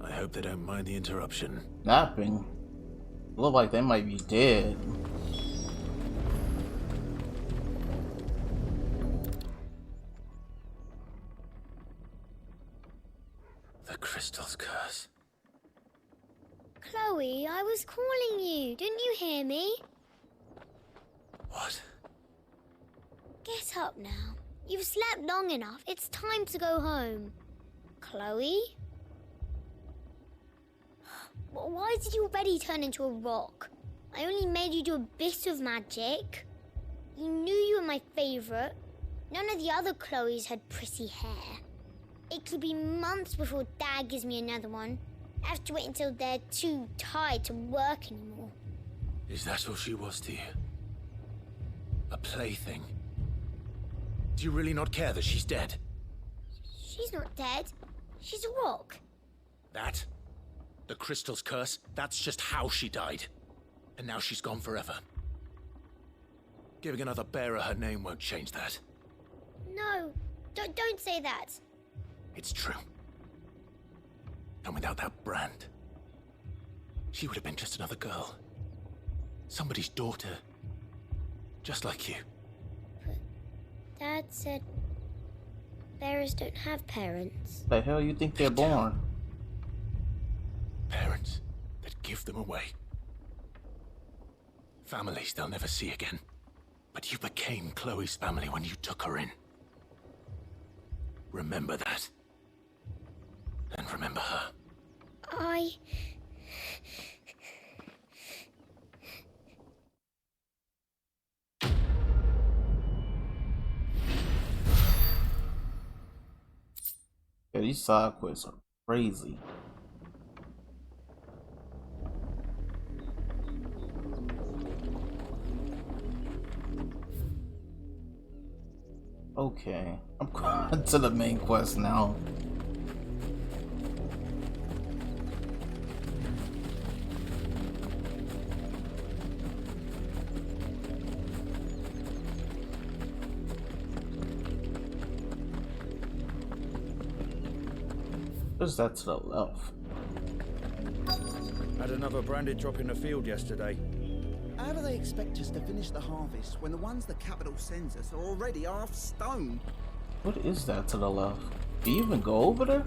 I hope they don't mind the interruption. Napping? Look like they might be dead. The crystal's curse. Chloe, I was calling you. Didn't you hear me? What? Get up now. You've slept long enough. It's time to go home. Chloe? Why did you already turn into a rock? I only made you do a bit of magic. You knew you were my favourite. None of the other Chloes had pretty hair. It could be months before Dad gives me another one. I have to wait until they're too tired to work anymore. Is that all she was to you? A plaything? Do you really not care that she's dead? She's not dead. She's a rock. That? The crystal's curse? That's just how she died. And now she's gone forever. Giving another bearer her name won't change that. No, don't say that. It's true. And without that brand, she would have been just another girl. Somebody's daughter. Just like you. Dad said bearers don't have parents. The hell you think they're born? Parents that give them away. Families they'll never see again. But you became Chloe's family when you took her in. Remember that. And remember her. Yeah, these side quests are crazy. Okay, I'm going to the main quest now. What's that to the left? Had another branded drop in the field yesterday. How do they expect us to finish the harvest when the ones the capital sends us are already half stone? What is that to the left? Do you even go over there?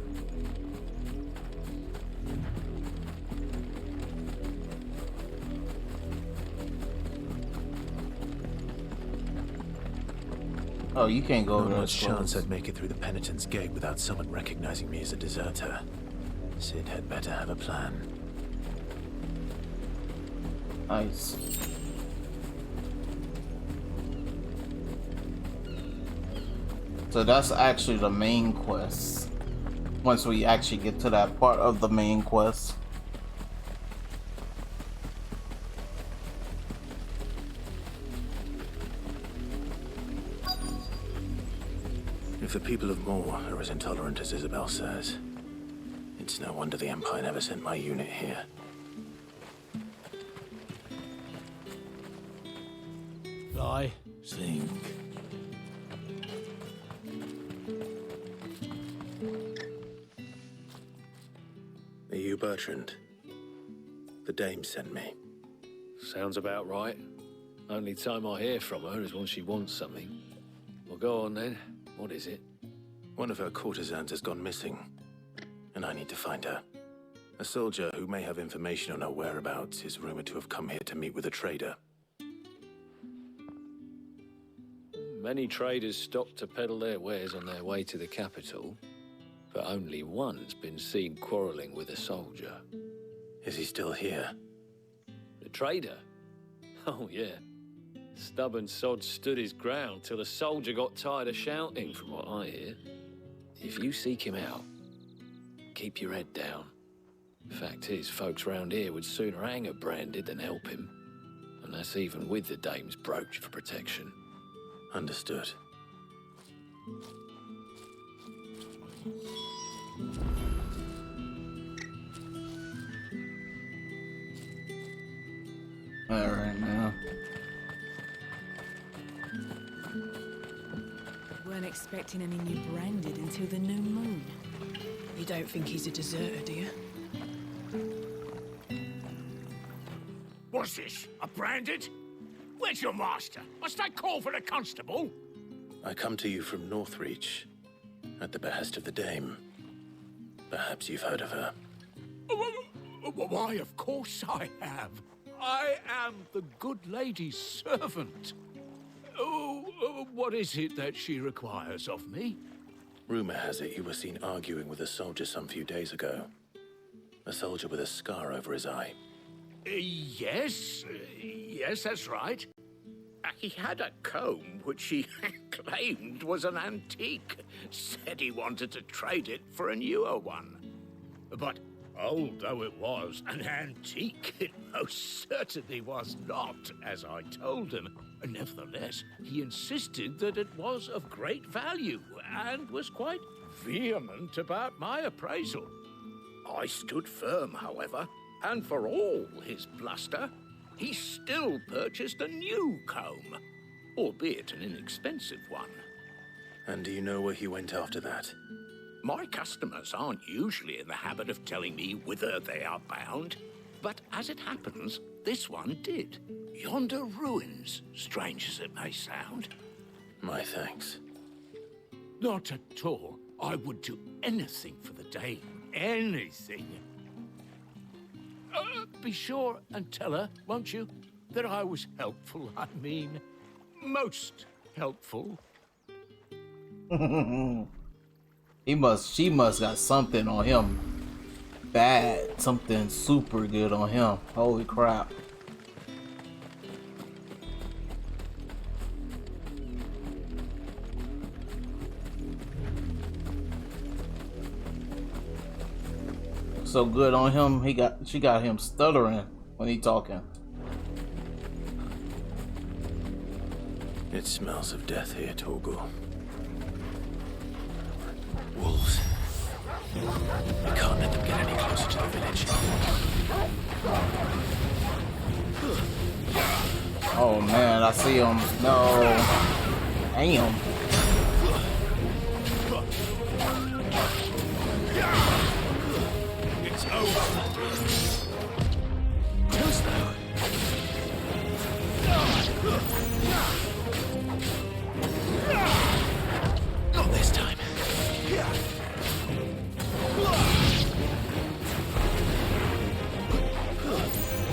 Oh, you can't go over there. Not much chance I'd make it through the penitent's gate without someone recognizing me as a deserter. Sid had better have a plan. Nice. So that's actually the main quest. Once we actually get to that part of the main quest. If the people of Moor are as intolerant as Isabel says, it's no wonder the Empire never sent my unit here. Lie, sing. Are you Bertrand? The dame sent me. Sounds about right. Only time I hear from her is when she wants something. Well, go on then. What is it? One of her courtesans has gone missing, and I need to find her. A soldier who may have information on her whereabouts is rumored to have come here to meet with a trader. Many traders stop to peddle their wares on their way to the capital, but only one's been seen quarreling with a soldier. Is he still here? The trader? Oh, yeah. Stubborn sod stood his ground till the soldier got tired of shouting, from what I hear. If you seek him out, keep your head down. Fact is, folks round here would sooner hang a branded than help him. And that's even with the dame's brooch for protection. Understood. Alright, now. Weren't expecting any new branded until the new moon. You don't think he's a deserter, do you? What's this? A branded? Where's your master? Must I call for a constable? I come to you from Northreach, at the behest of the dame. Perhaps you've heard of her. Why, of course I have. I am the good lady's servant. Oh, what is it that she requires of me? Rumor has it you were seen arguing with a soldier some few days ago. A soldier with a scar over his eye. Yes, that's right. He had a comb which he claimed was an antique. Said he wanted to trade it for a newer one. But old though it was, an antique it most certainly was not, as I told him. Nevertheless, he insisted that it was of great value and was quite vehement about my appraisal. I stood firm, however, and for all his bluster, he still purchased a new comb, albeit an inexpensive one. And do you know where he went after that? My customers aren't usually in the habit of telling me whither they are bound, but as it happens, this one did. Yonder ruins, strange as it may sound. My thanks. Not at all. I would do anything for the dame. Anything. Be sure and tell her, won't you, that I was helpful. I mean, most helpful. She must got something on him. Bad, something super good on him. Holy crap. So good on him, she got him stuttering when he talking. It smells of death here, Torgal. Wolves. We can't let them get any closer to the village. Oh man, I see him. No. Damn. It's over. Close now. Not this time.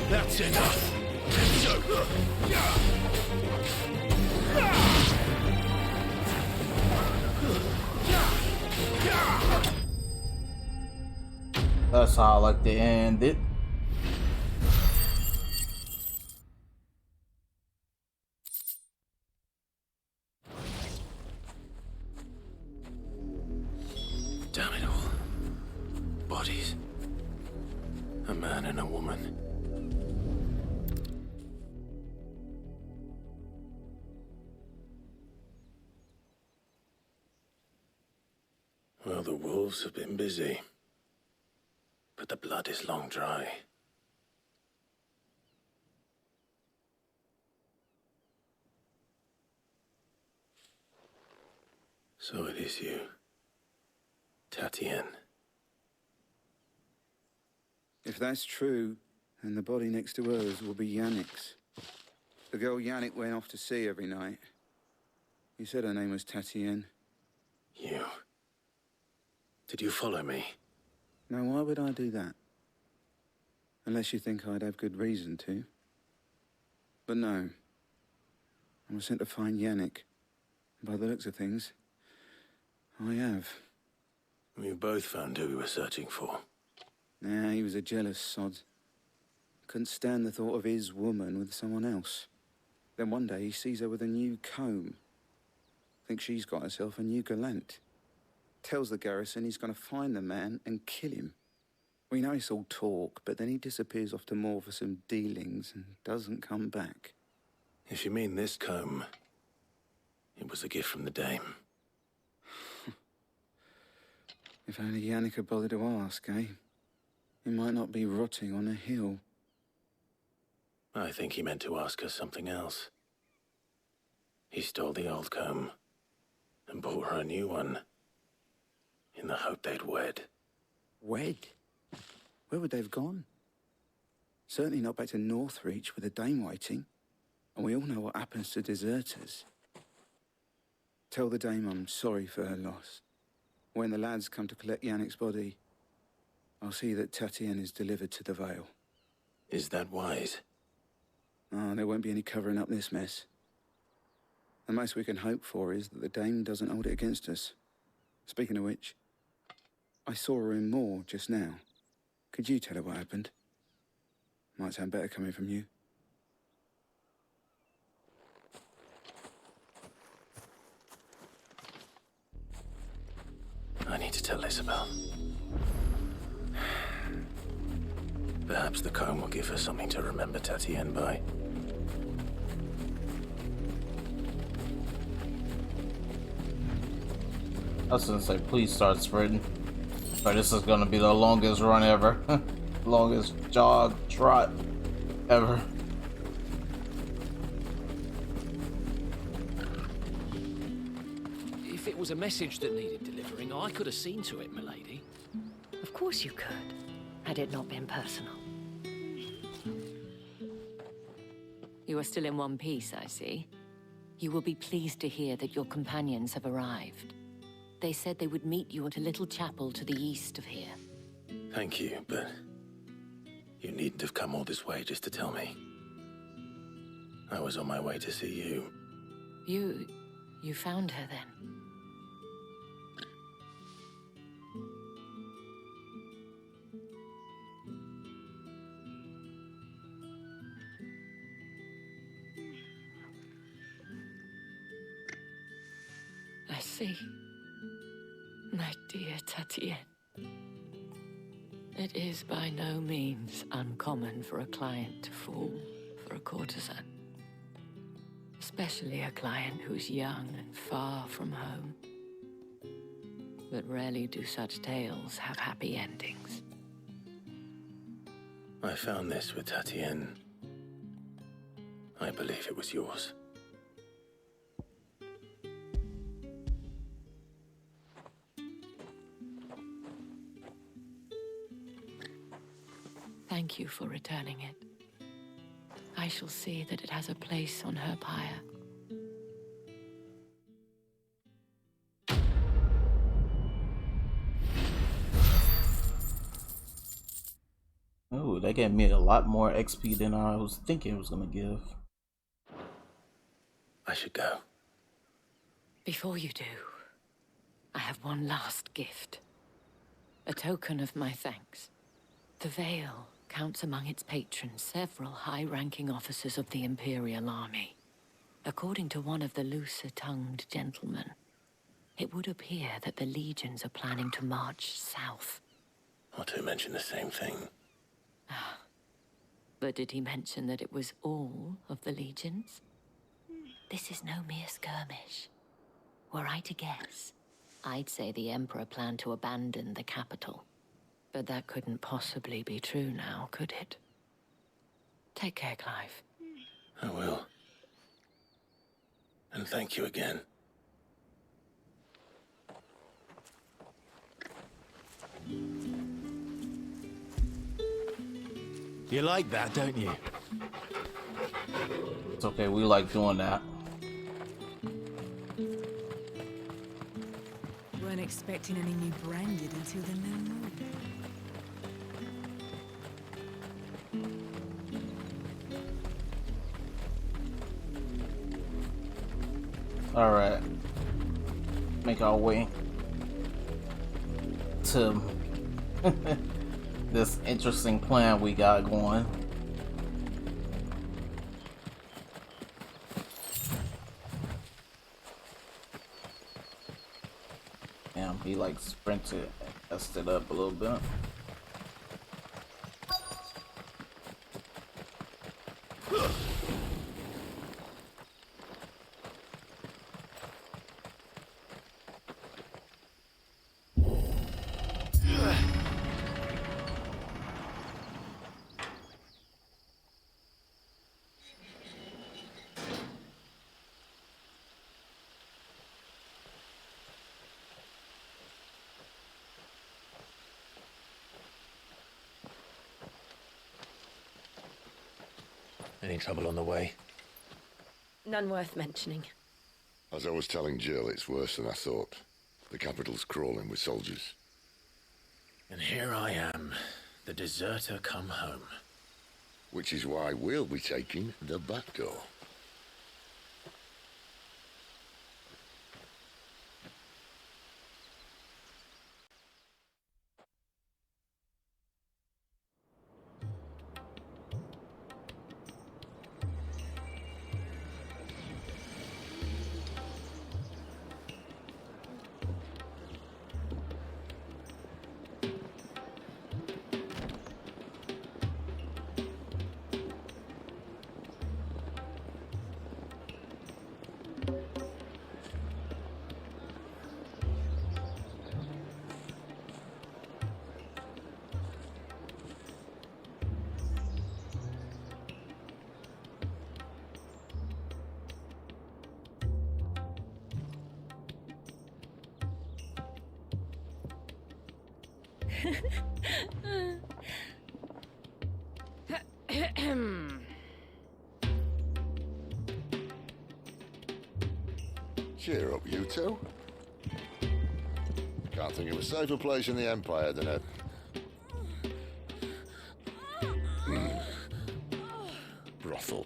That's enough. That's how I like to end it. Damn it all. Bodies. A man and a woman. Well, the wolves have been busy. But the blood is long dry. So it is you, Tatien. If that's true, then the body next to hers will be Yannick's. The girl Yannick went off to see every night. You said her name was Tatien. You. Did you follow me? Now, why would I do that? Unless you think I'd have good reason to. But no. I was sent to find Yannick. And by the looks of things, I have. We both found who we were searching for. Nah, he was a jealous sod. Couldn't stand the thought of his woman with someone else. Then one day he sees her with a new comb. Thinks she's got herself a new gallant. Tells the garrison he's going to find the man and kill him. We know it's all talk, but then he disappears off to Moor for some dealings and doesn't come back. If you mean this comb, it was a gift from the dame. If only Yannick had bothered to ask, eh? He might not be rotting on a hill. I think he meant to ask us something else. He stole the old comb and bought her a new one in the hope they'd wed. Wed? Where would they have gone? Certainly not back to Northreach with a dame waiting. And we all know what happens to deserters. Tell the dame I'm sorry for her loss. When the lads come to collect Yannick's body, I'll see that Tatien is delivered to the Vale. Is that wise? Oh, there won't be any covering up this mess. The most we can hope for is that the dame doesn't hold it against us. Speaking of which, I saw her in Moor just now. Could you tell her what happened? Might sound better coming from you. I need to tell Isabel. Perhaps the comb will give her something to remember Tatien by. I was gonna say, please start spreading. But this is gonna be the longest run ever. Longest jog, trot ever. If it was a message that needed delivering, I could have seen to it, milady. Of course you could, had it not been personal. You are still in one piece, I see. You will be pleased to hear that your companions have arrived. They said they would meet you at a little chapel to the east of here. Thank you, but you needn't have come all this way just to tell me. I was on my way to see you. You found her then? I see. My dear Tatien. It is by no means uncommon for a client to fall for a courtesan. Especially a client who's young and far from home. but rarely do such tales have happy endings. I found this with Tatienne. I believe it was yours. Thank you for returning it. I shall see that it has a place on her pyre. Oh, that gave me a lot more XP than I was thinking it was gonna give. I should go. Before you do, I have one last gift. A token of my thanks. The Veil counts among its patrons several high-ranking officers of the Imperial Army. According to one of the looser-tongued gentlemen, it would appear that the legions are planning to march south. Otto mentioned the same thing. But did he mention that it was all of the legions? This is no mere skirmish. Were I to guess, I'd say the Emperor planned to abandon the capital. But that couldn't possibly be true now, could it? Take care, Clive. I will. And thank you again. You like that, don't you? It's okay, we like doing that. Weren't expecting any new branded until the new moon. Alright. Make our way to this interesting plan we got going. Damn, he like sprinted, messed it up a little bit. Any trouble on the way? None worth mentioning. As I was telling Jill, it's worse than I thought. The capital's crawling with soldiers. And here I am, the deserter come home. Which is why we'll be taking the back door. Cheer up, you two. Can't think of a safer place in the Empire than a... brothel.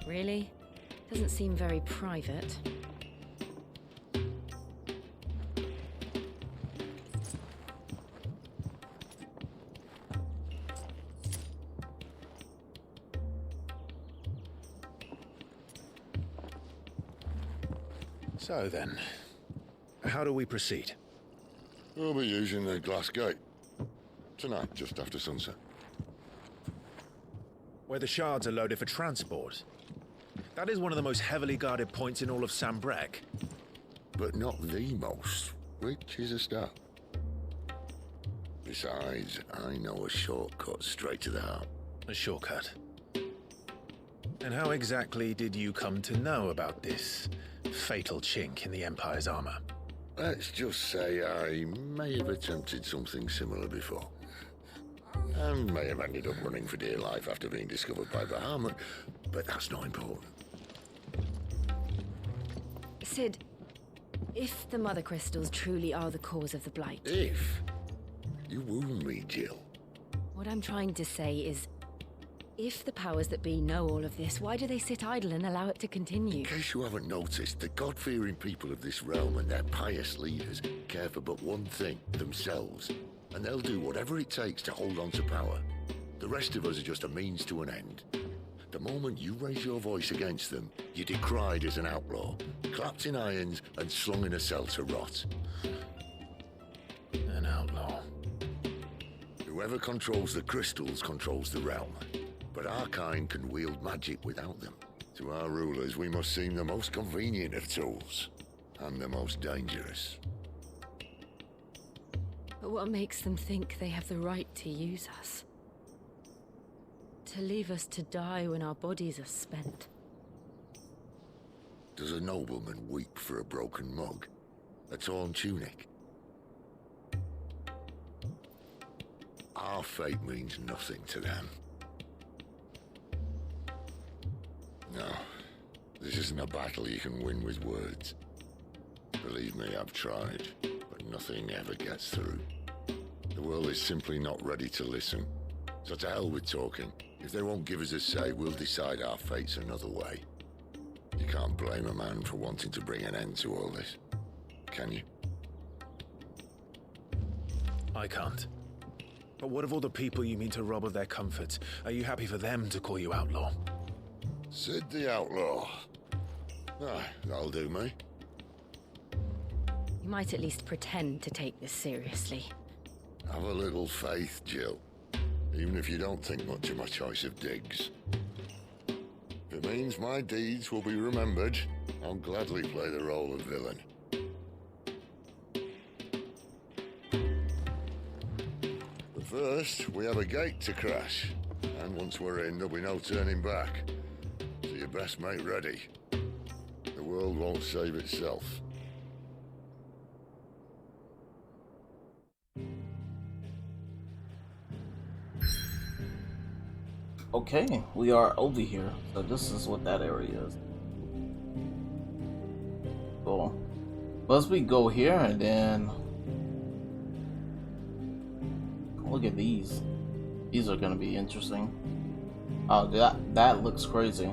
Really? Doesn't seem very private. So then, how do we proceed? We'll be using the glass gate. Tonight, just after sunset. Where the shards are loaded for transport. That is one of the most heavily guarded points in all of Sambrek. but not the most, which is a start. Besides, I know a shortcut straight to the heart. A shortcut? And how exactly did you come to know about this fatal chink in the Empire's armor? Let's just say I may have attempted something similar before. And may have ended up running for dear life after being discovered by Bahamut, but that's not important. Sid, if the Mother Crystals truly are the cause of the Blight... If? You wound me, Jill. What I'm trying to say is, if the powers that be know all of this, why do they sit idle and allow it to continue? In case you haven't noticed, the God-fearing people of this realm and their pious leaders care for but one thing, themselves. And they'll do whatever it takes to hold on to power. The rest of us are just a means to an end. The moment you raise your voice against them, you're decried as an outlaw, clapped in irons and slung in a cell to rot. An outlaw. Whoever controls the crystals controls the realm. But our kind can wield magic without them. To our rulers, we must seem the most convenient of tools, and the most dangerous. But what makes them think they have the right to use us? To leave us to die when our bodies are spent? Does a nobleman weep for a broken mug? A torn tunic? Our fate means nothing to them. No, this isn't a battle you can win with words. Believe me, I've tried, but nothing ever gets through. The world is simply not ready to listen. So to hell with talking. If they won't give us a say, we'll decide our fates another way. You can't blame a man for wanting to bring an end to all this, can you? I can't. But what of all the people you mean to rob of their comforts? Are you happy for them to call you outlaw? Sid the Outlaw. Ah, that'll do me. You might at least pretend to take this seriously. Have a little faith, Jill. Even if you don't think much of my choice of digs. If it means my deeds will be remembered, I'll gladly play the role of villain. But first, we have a gate to crash. And once we're in, there'll be no turning back. So you best make ready. The world won't save itself. Okay, we are over here. So this is what that area is. Cool. Let's we go here and then look at these. These are gonna be interesting. Oh, that looks crazy.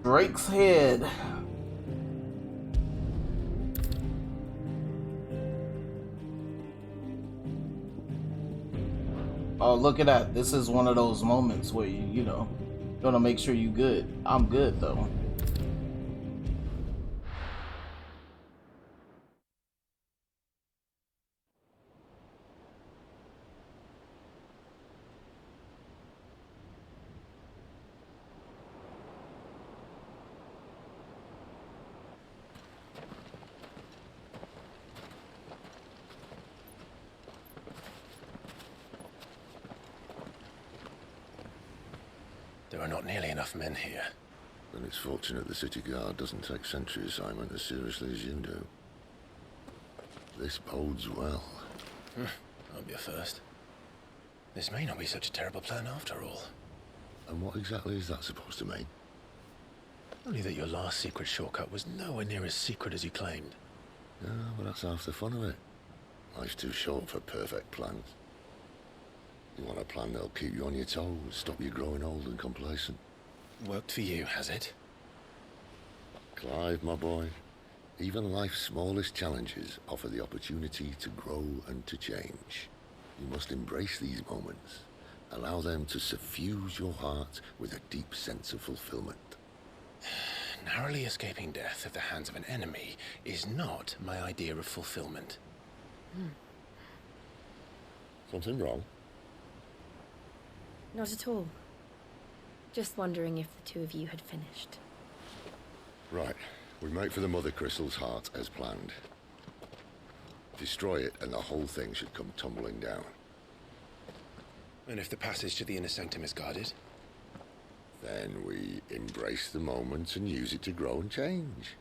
Drake's head. Oh, look at that. This is one of those moments where you know, gonna make sure you good. I'm good though. There are not nearly enough men here. Then it's fortunate the city guard doesn't take sentry assignment as seriously as you do. This bodes well. Won't be a first. This may not be such a terrible plan after all. And what exactly is that supposed to mean? Only that your last secret shortcut was nowhere near as secret as you claimed. Yeah, but that's half the fun of it. Life's too short for perfect plans. You want a plan that'll keep you on your toes, stop you growing old and complacent. Worked for you, has it? Clive, my boy, even life's smallest challenges offer the opportunity to grow and to change. You must embrace these moments. Allow them to suffuse your heart with a deep sense of fulfillment. Narrowly escaping death at the hands of an enemy is not my idea of fulfillment. Something wrong? Not at all. Just wondering if the two of you had finished. Right. We make for the Mother Crystal's heart as planned. Destroy it and the whole thing should come tumbling down. And if the passage to the inner sanctum is guarded? Then we embrace the moment and use it to grow and change.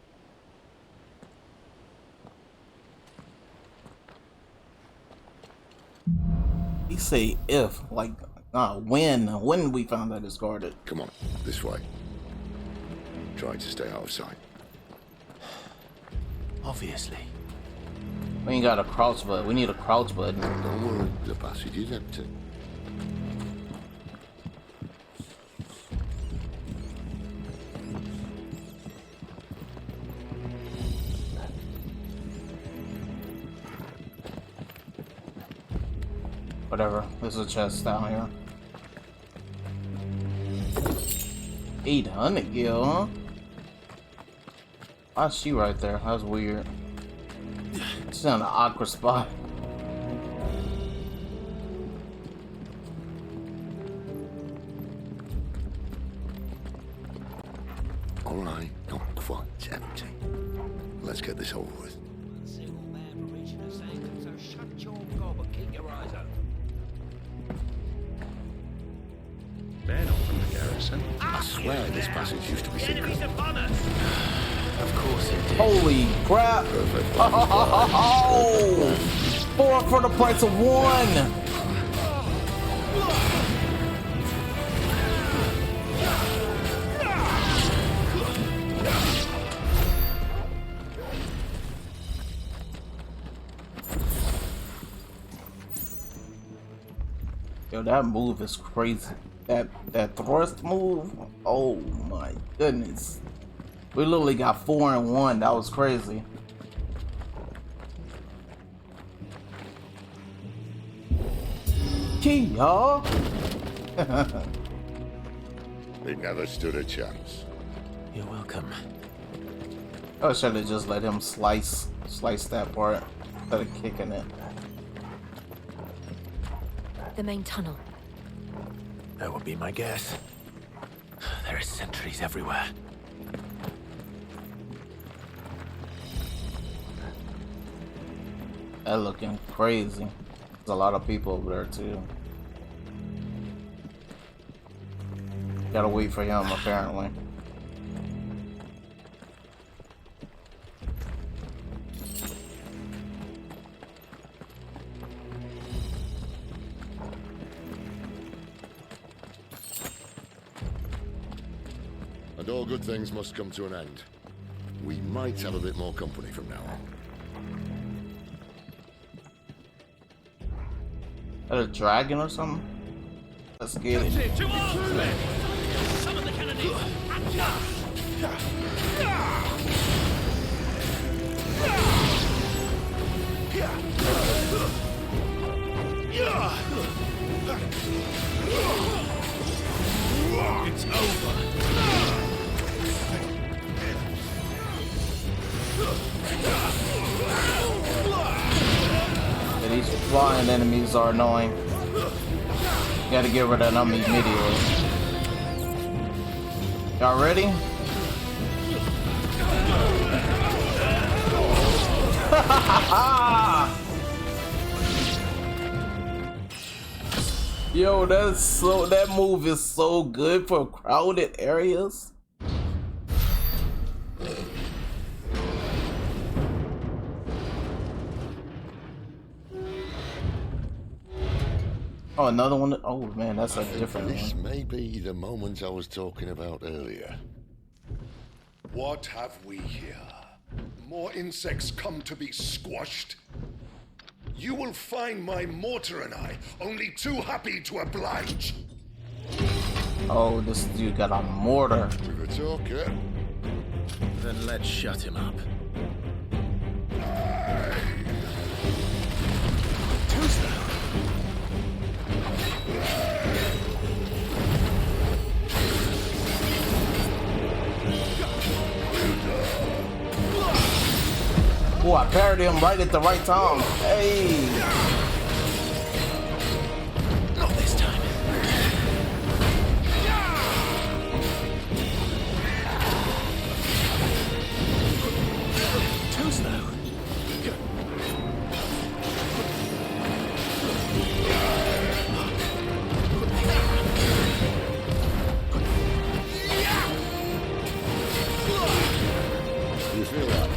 He say if, like, when we found that it's guarded. Come on, this way. Try to stay out of sight. Obviously. We ain't got a crouch button. We need a crouch button. Don't worry, the passage is empty. Whatever. There's a chest down here. 800 gil, huh? Why's she right there? That's weird. She's in an awkward spot. All right, not quite empty. Let's get this over with. Single man for reaching a sanctum, so shut your gob and keep your eyes open. They're not from the garrison. I swear this passage used to be secret. Of course it did. Holy crap! Oh, 4 for the price of 1. Yo, that move is crazy. That thrust move. Oh my goodness. We literally got 4 and 1. That was crazy. Key, y'all. They never stood a chance. You're welcome. I should have just let him slice that part instead of kicking it. The main tunnel. That would be my guess. There are sentries everywhere. That looking crazy. There's a lot of people over there too. Gotta wait for him apparently. And all good things must come to an end. We might have a bit more company from now on. That a dragon or something? Let's get it. To arms, men! Summon the cannoneers! It's over. Yeah, these flying enemies are annoying. Gotta get rid of them immediately. Y'all ready? Yo, that move is so good for crowded areas. Oh, another one. Oh man, that's a different one. This may be the moment I was talking about earlier. What have we here? More insects come to be squashed? You will find my mortar and I only too happy to oblige. Oh, this dude got a mortar. We've a talker. Then let's shut him up. Who's that? Oh, I parried him right at the right time. Hey! Not this time. slow. You feel that?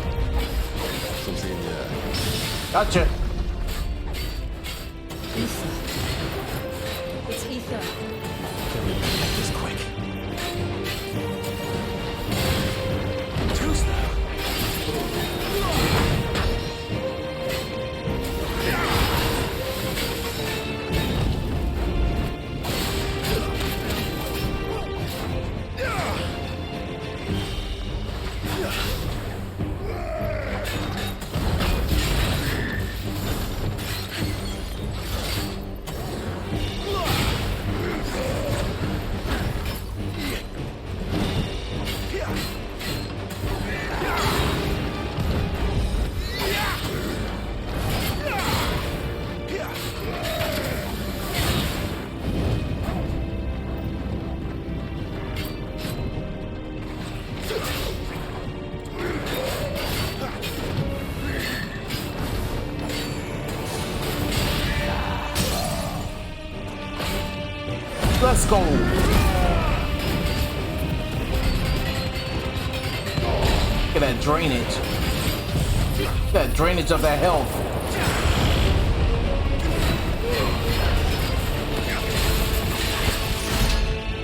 Something in the air. Gotcha. Ether. It's ether. Just quick. Too slow. Let's go. Get that drainage. That drainage of that health.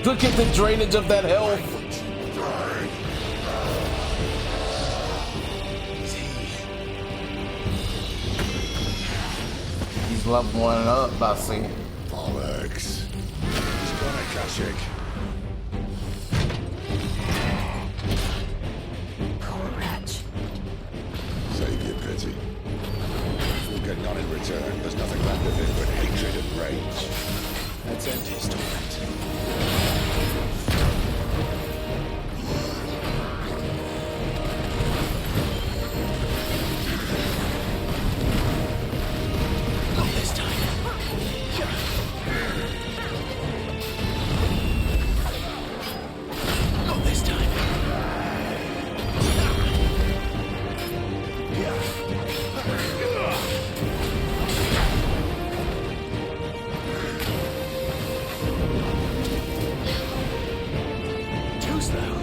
Look at the drainage of that health. He's level one up, I see. Bollocks. He's gone Akashic. Poor wretch. Save your pity. We'll get none in return. There's nothing left of him but hatred and rage. Let's end his torment. Not this time. Not this time. Too slow.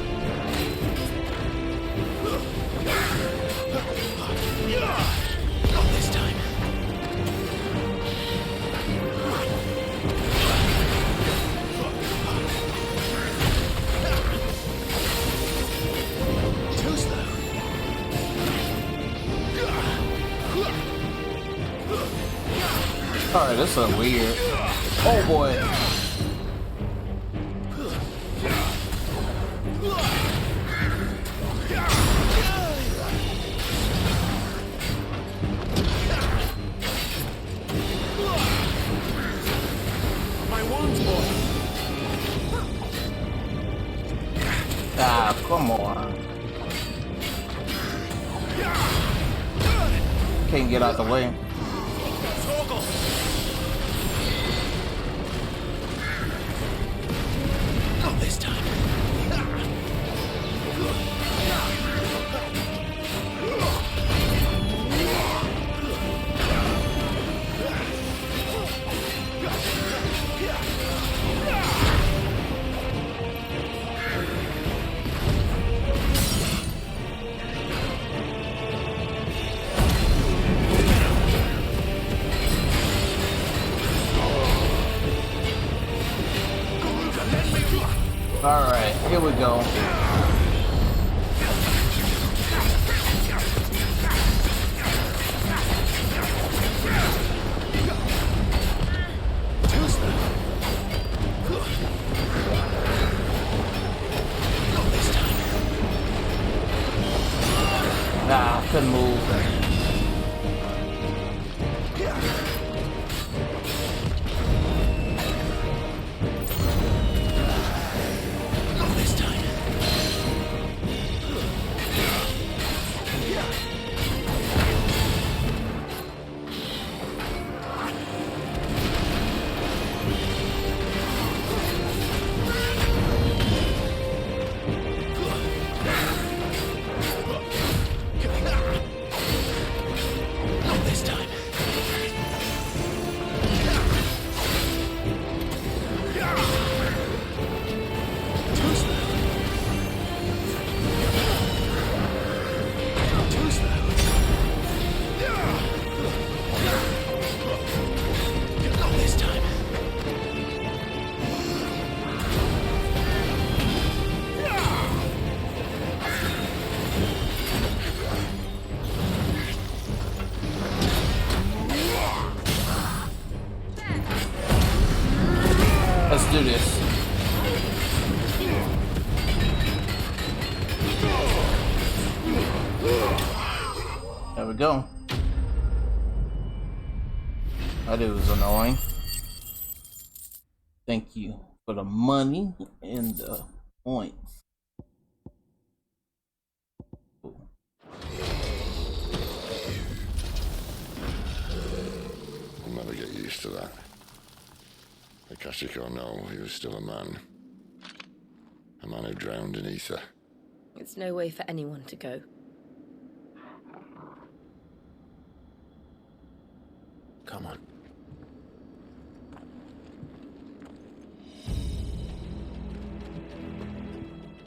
Not this time. Too slow. Alright, this is weird. Oh boy. My wands, boy. Ah, come on. Can't get out the way. Torgal. Not this time. Alright, here we go. Nah, couldn't move. Not this time. There we go. That was annoying. Thank you for the money and the points. I'll never get used to that. Akashic or no, he was still a man. A man who drowned in ether. It's no way for anyone to go. Come on.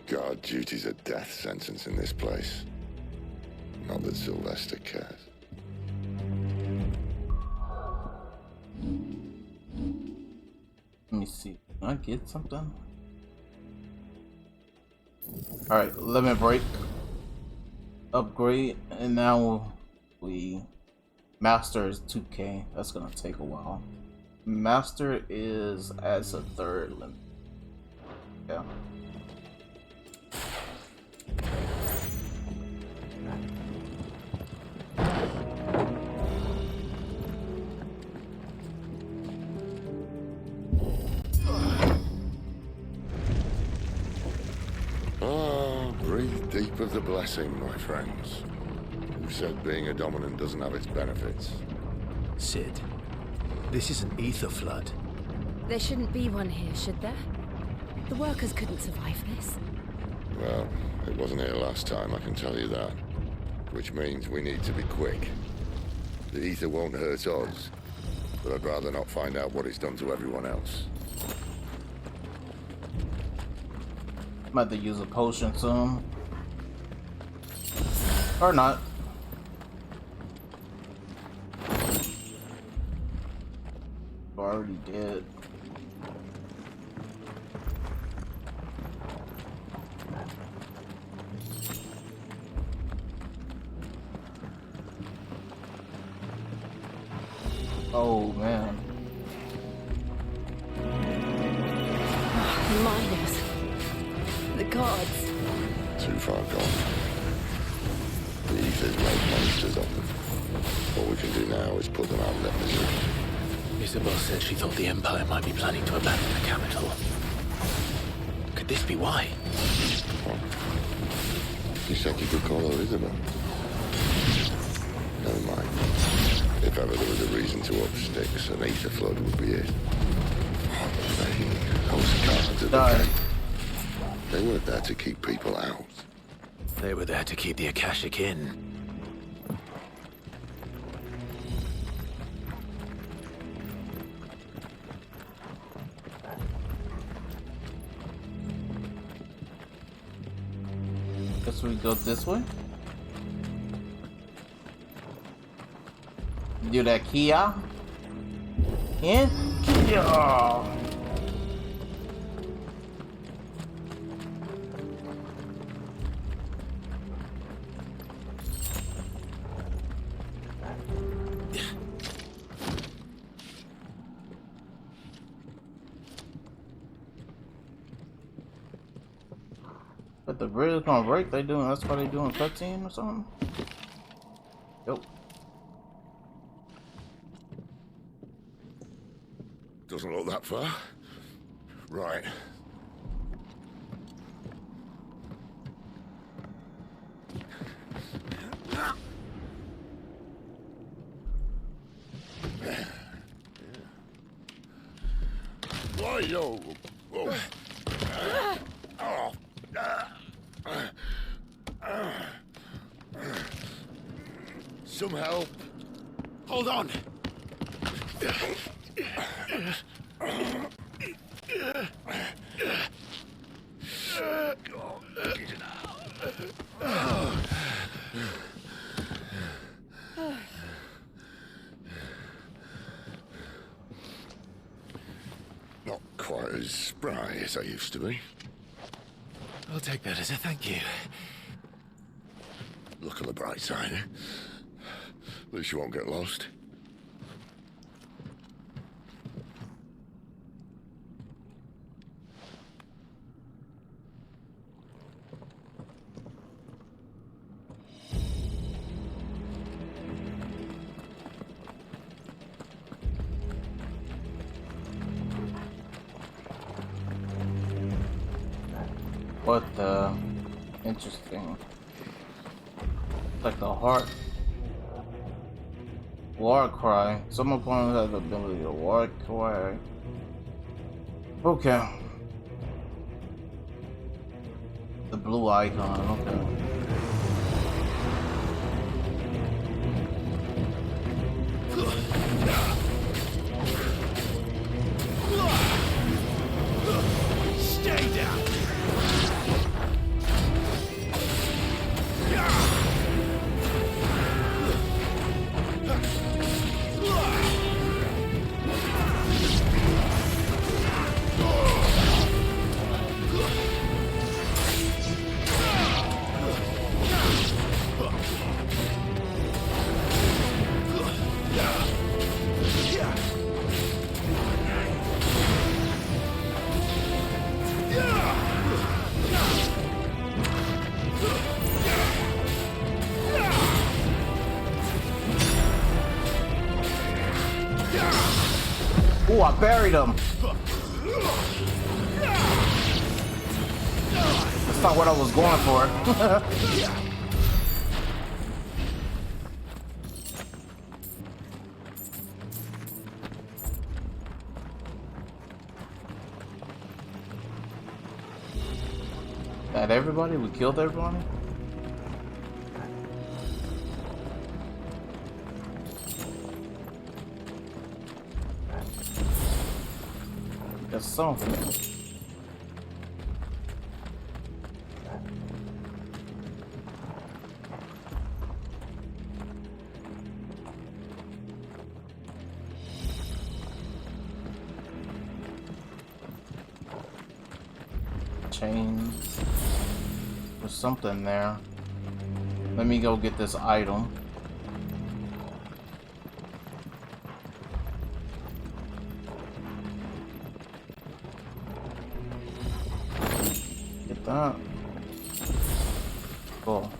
Guard duty's a death sentence in this place. Not that Sylvester cares. Let me see. Can I get something? Alright, limit break. Upgrade. And now we... Master is 2K. That's gonna take a while. Master is as a third limit. Yeah. Breathe deep of the blessing, my friends. Who said being a dominant doesn't have its benefits? Sid, this is an ether flood. There shouldn't be one here, should there? The workers couldn't survive this. Well, it wasn't here last time, I can tell you that. Which means we need to be quick. The ether won't hurt us, but I'd rather not find out what it's done to everyone else. I'm about to use a potion soon. Or not. I already did. Oh man. Miners. The gods. Too far gone. The ether's made monsters of them. All we can do now is put them out of their misery. Isabel said she thought the Empire might be planning to abandon the capital. Could this be why? What? You said you could call her Isabel. Never mind. If ever there was a reason to up sticks, an ether flood would be it. Those cards of the gate. They weren't there to keep people out. They were there to keep the Akashic in. Guess we go this way. Do that Kia. In Kia. But the bridge is gonna break. They doing that's why they doing cutscene or something. Yep. Doesn't look that far. Right. Why, yo? Whoa. Some help. Hold on. Not quite as spry as I used to be. I'll take that as a thank you. Look on the bright side. At least you won't get lost. What the? Interesting. Like a heart. War cry. Some opponents have the ability to war cry. Okay. The blue icon, okay. Stay down. Ooh, I buried him. That's not what I was going for. That everybody? We killed everybody? That's something. Chains. There's something there. Let me go get this item. Get that. Cool.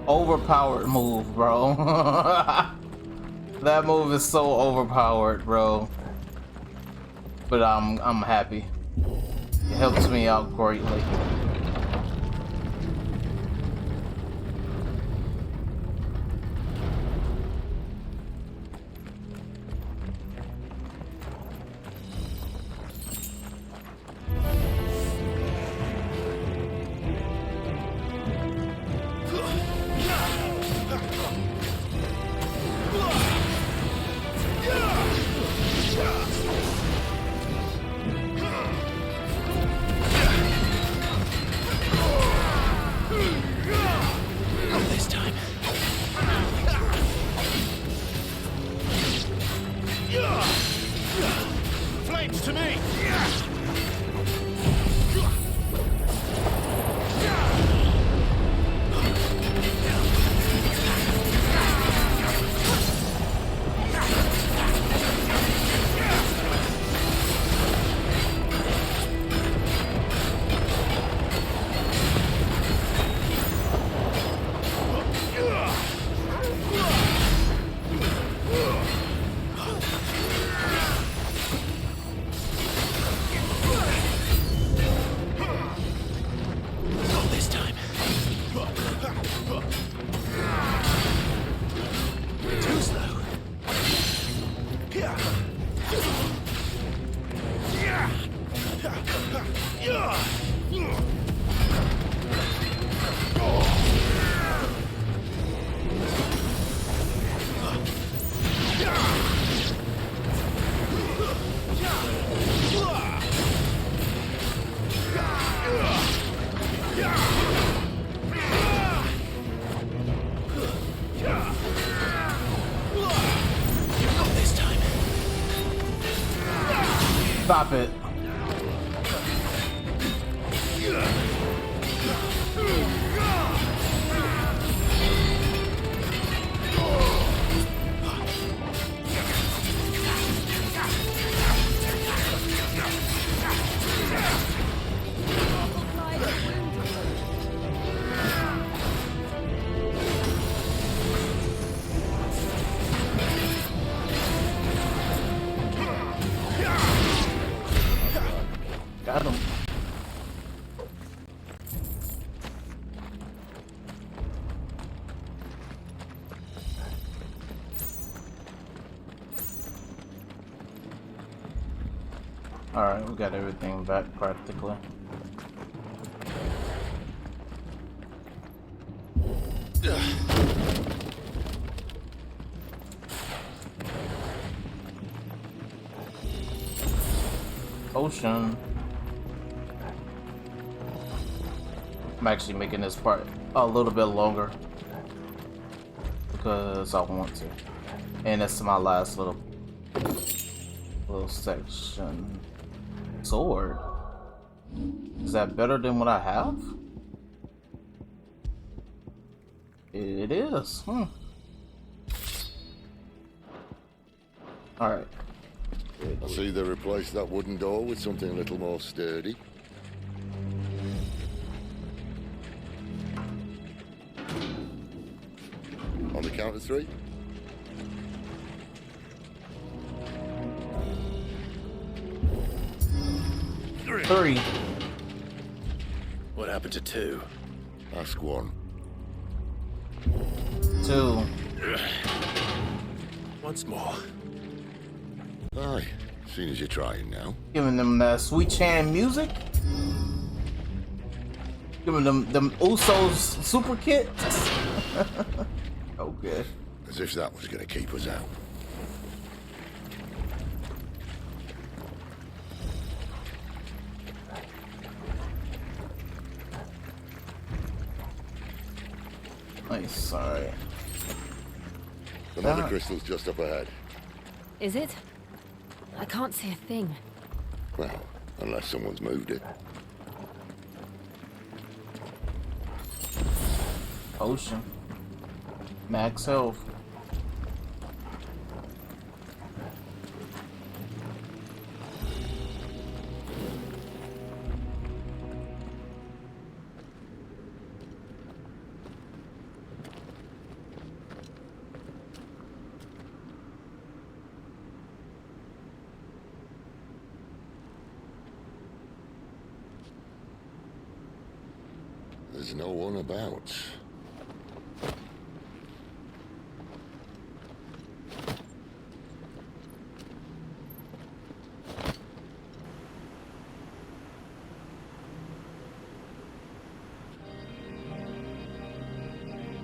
Overpowered move, bro. That move is so overpowered, bro. But I'm happy. It helps me out greatly. Stop it. Alright, we got everything back practically. Ocean. I'm actually making this part a little bit longer because I want to. And that's my last little section. Sword. Is that better than what I have? It is. Alright. I see they replaced that wooden door with something a little more sturdy. On the count of 3. Three. What happened to 2? Ask 1. 2. Once more. Aye, seeing as you're trying now. Giving them that sweet chan music. Giving them Usos super kits. Okay. As if that was gonna keep us out. Nice, alright. The mother crystal's just up ahead. Is it? I can't see a thing. Well, unless someone's moved it. Ocean. Max health. There's no one about.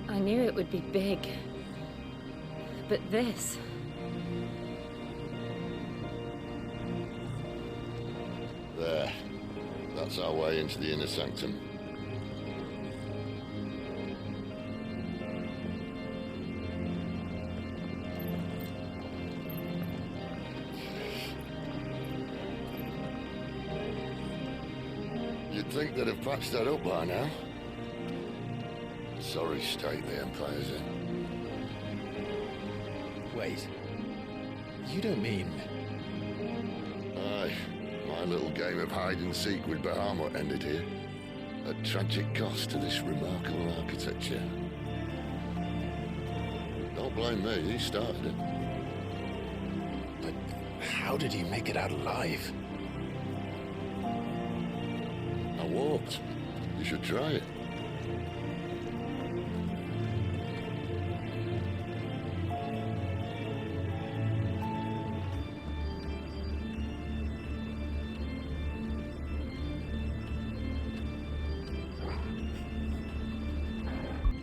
I knew it would be big. But this... There. That's our way into the inner sanctum. You'd think they'd have patched that up by now. Sorry state the Empire's in. Wait. You don't mean... Aye. My little game of hide-and-seek with Bahamut ended here. At tragic cost to this remarkable architecture. Don't blame me, he started it. But how did he make it out alive? I walked. You should try it.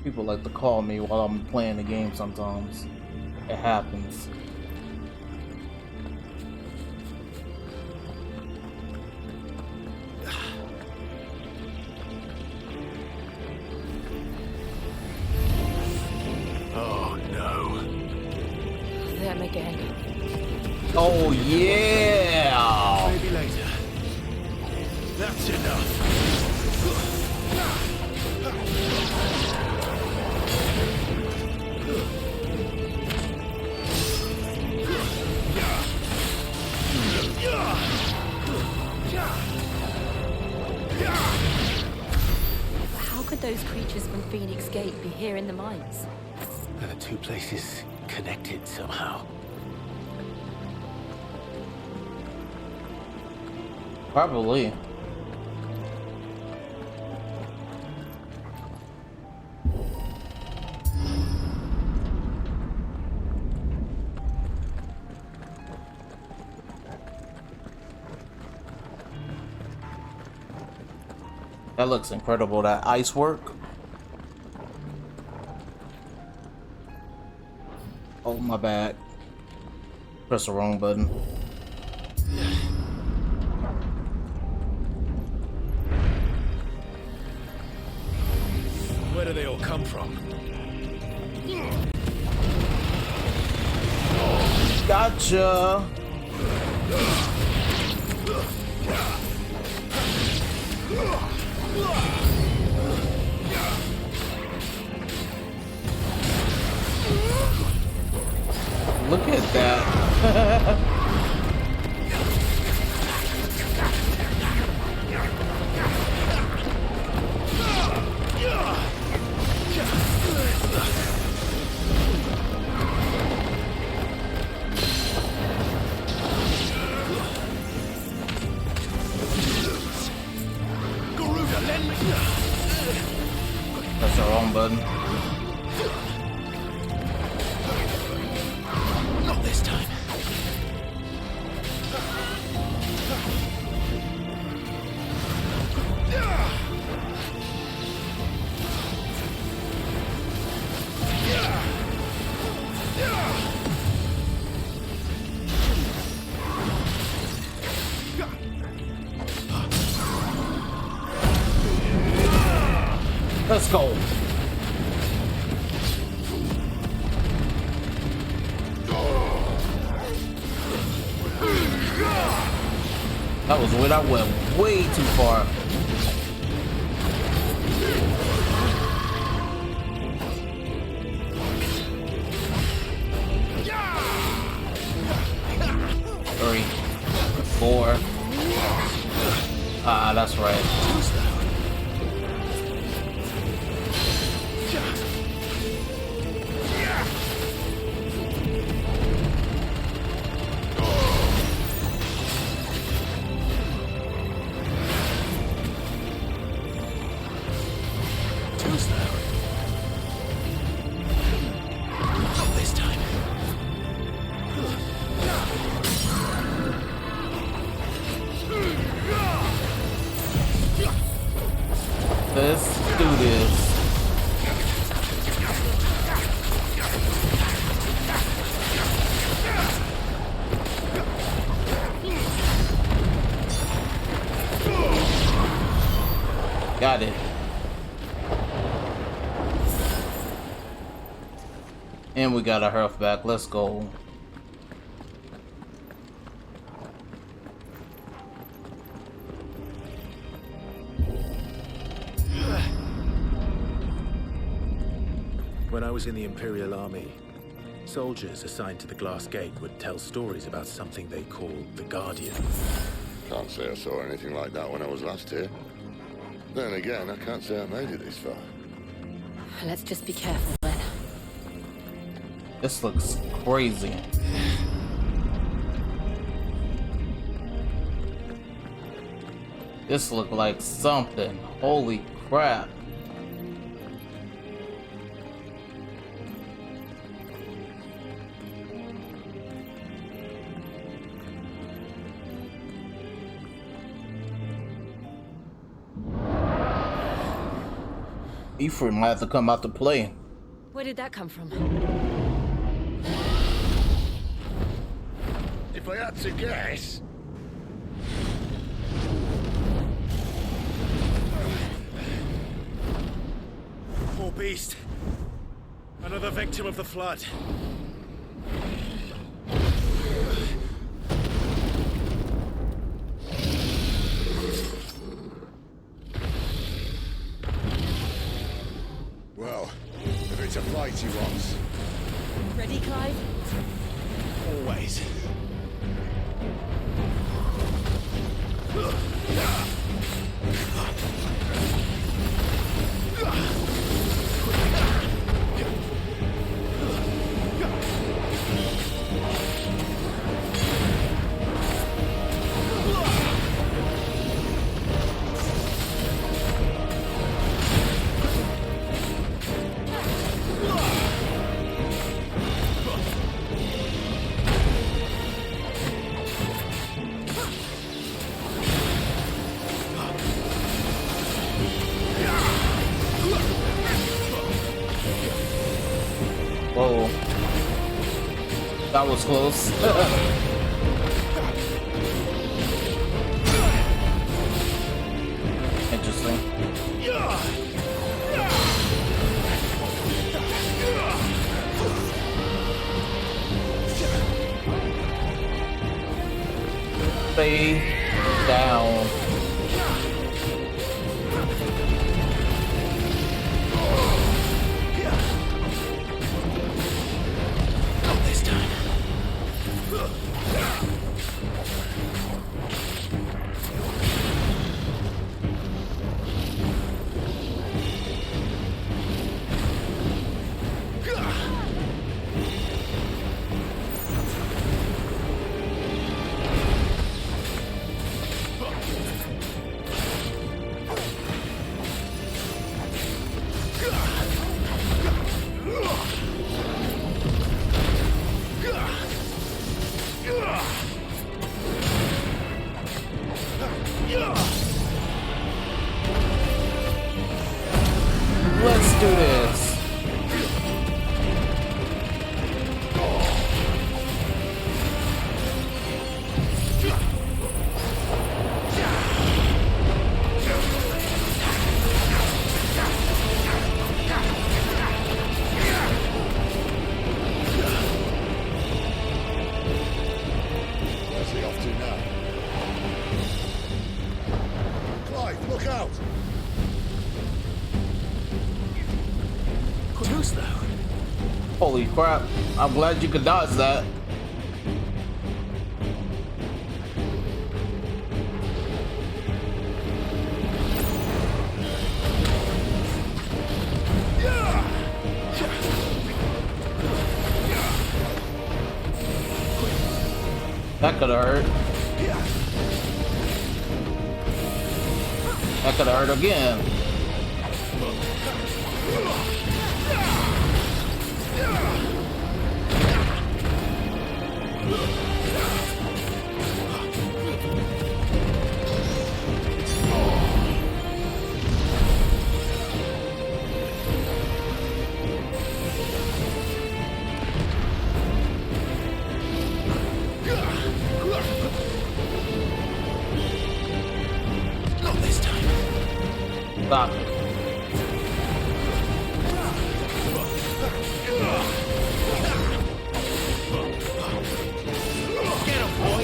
People like to call me while I'm playing the game sometimes. It happens. Oh no. Them again. Oh yeah! Maybe later. That's enough. How could those creatures from Phoenix Gate be here in the mines? Are the two places connected somehow? Probably. That looks incredible, that ice work. Oh, my bad. Press the wrong button. Where do they all come from? Gotcha. Look at that. That's the wrong button. Not this time. Let's go. That was weird. I went way too far. Three, four. Ah, that's right. Let's do this. Got it. And we got our health back. Let's go. When I was in the Imperial Army, soldiers assigned to the Glass Gate would tell stories about something they called the Guardian. Can't say I saw anything like that when I was last here. Then again, I can't say I made it this far. Let's just be careful then. This looks crazy. This look like something. Holy crap. Ephraim might have to come out to play. Where did that come from? If I had to guess... Poor beast. Another victim of the flood. Well, if it's a fight he wants... Ready, Clive? Always. That was close. Interesting. Stay down. Not this time. Let's do this. Where's he off to now? Clive, look out! Too slow. Holy crap. I'm glad you could dodge that. That could have hurt. That could have hurt again. Not this time. Stop. Get him, boy.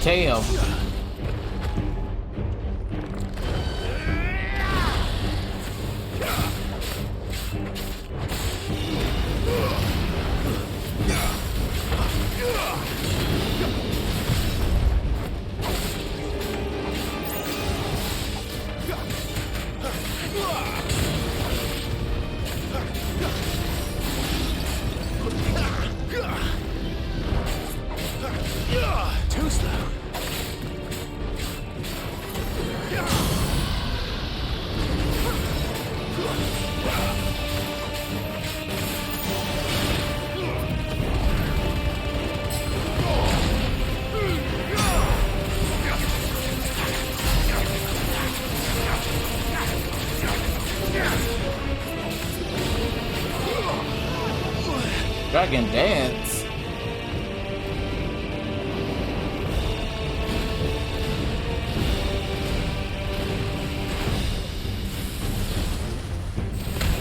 Damn. Too slow. Dragon Dance.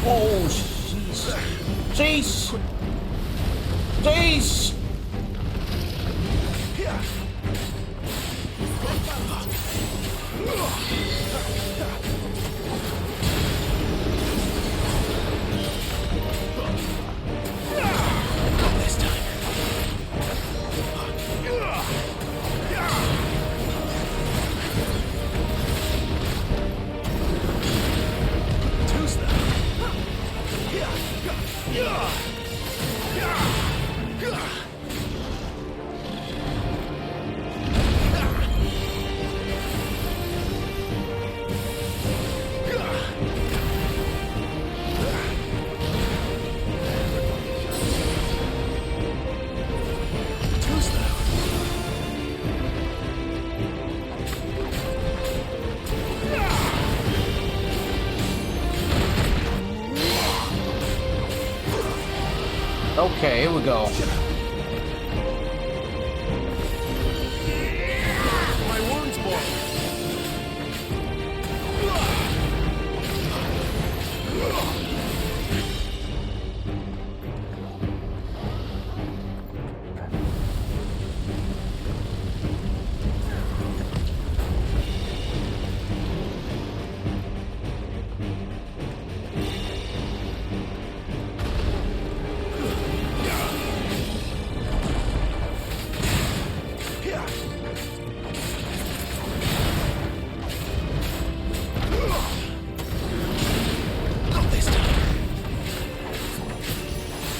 Oh, jeez. Jeez. Jeez. Not this time. Too slow. Too slow. Okay, here we go. My wounds, boy.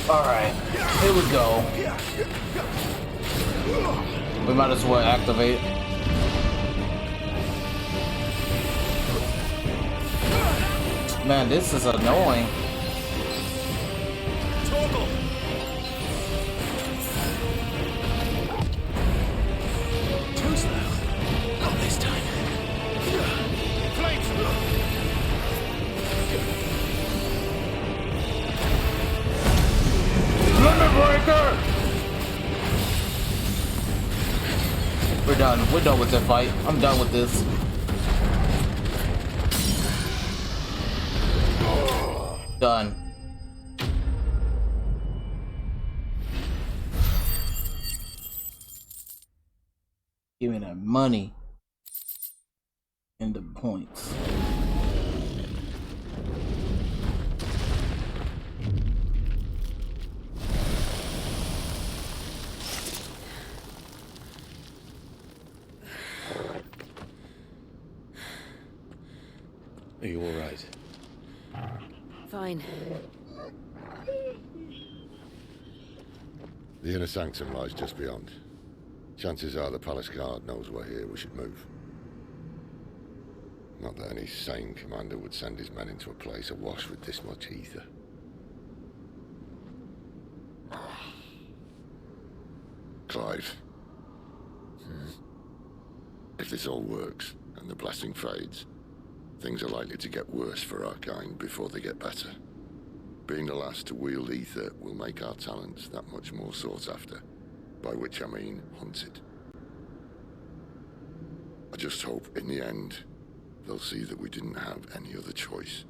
Alright, here we go. We might as well activate. Man, this is annoying. Too slow. Not this time. Flames. Limit breaker! We're done. We're done with the fight. I'm done with this. Done. Give me that money and the points. Are you all right? Fine. The inner sanctum lies just beyond. Chances are the palace guard knows we're here. We should move. Not that any sane commander would send his men into a place awash with this much ether. Clive. If this all works, and the blessing fades, things are likely to get worse for our kind before they get better. Being the last to wield ether will make our talents that much more sought after, by which I mean hunted. I just hope, in the end, they'll see that we didn't have any other choice,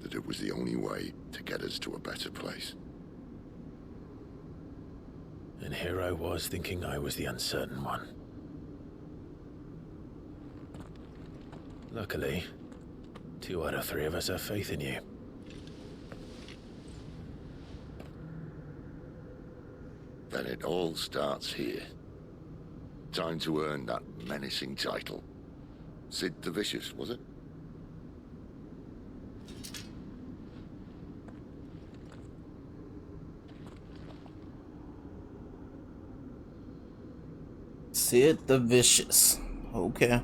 that it was the only way to get us to a better place. And here I was thinking I was the uncertain one. Luckily, 2 out of 3 of us have faith in you. Then it all starts here. Time to earn that menacing title. Sid the Vicious, was it? Sid the Vicious. Okay.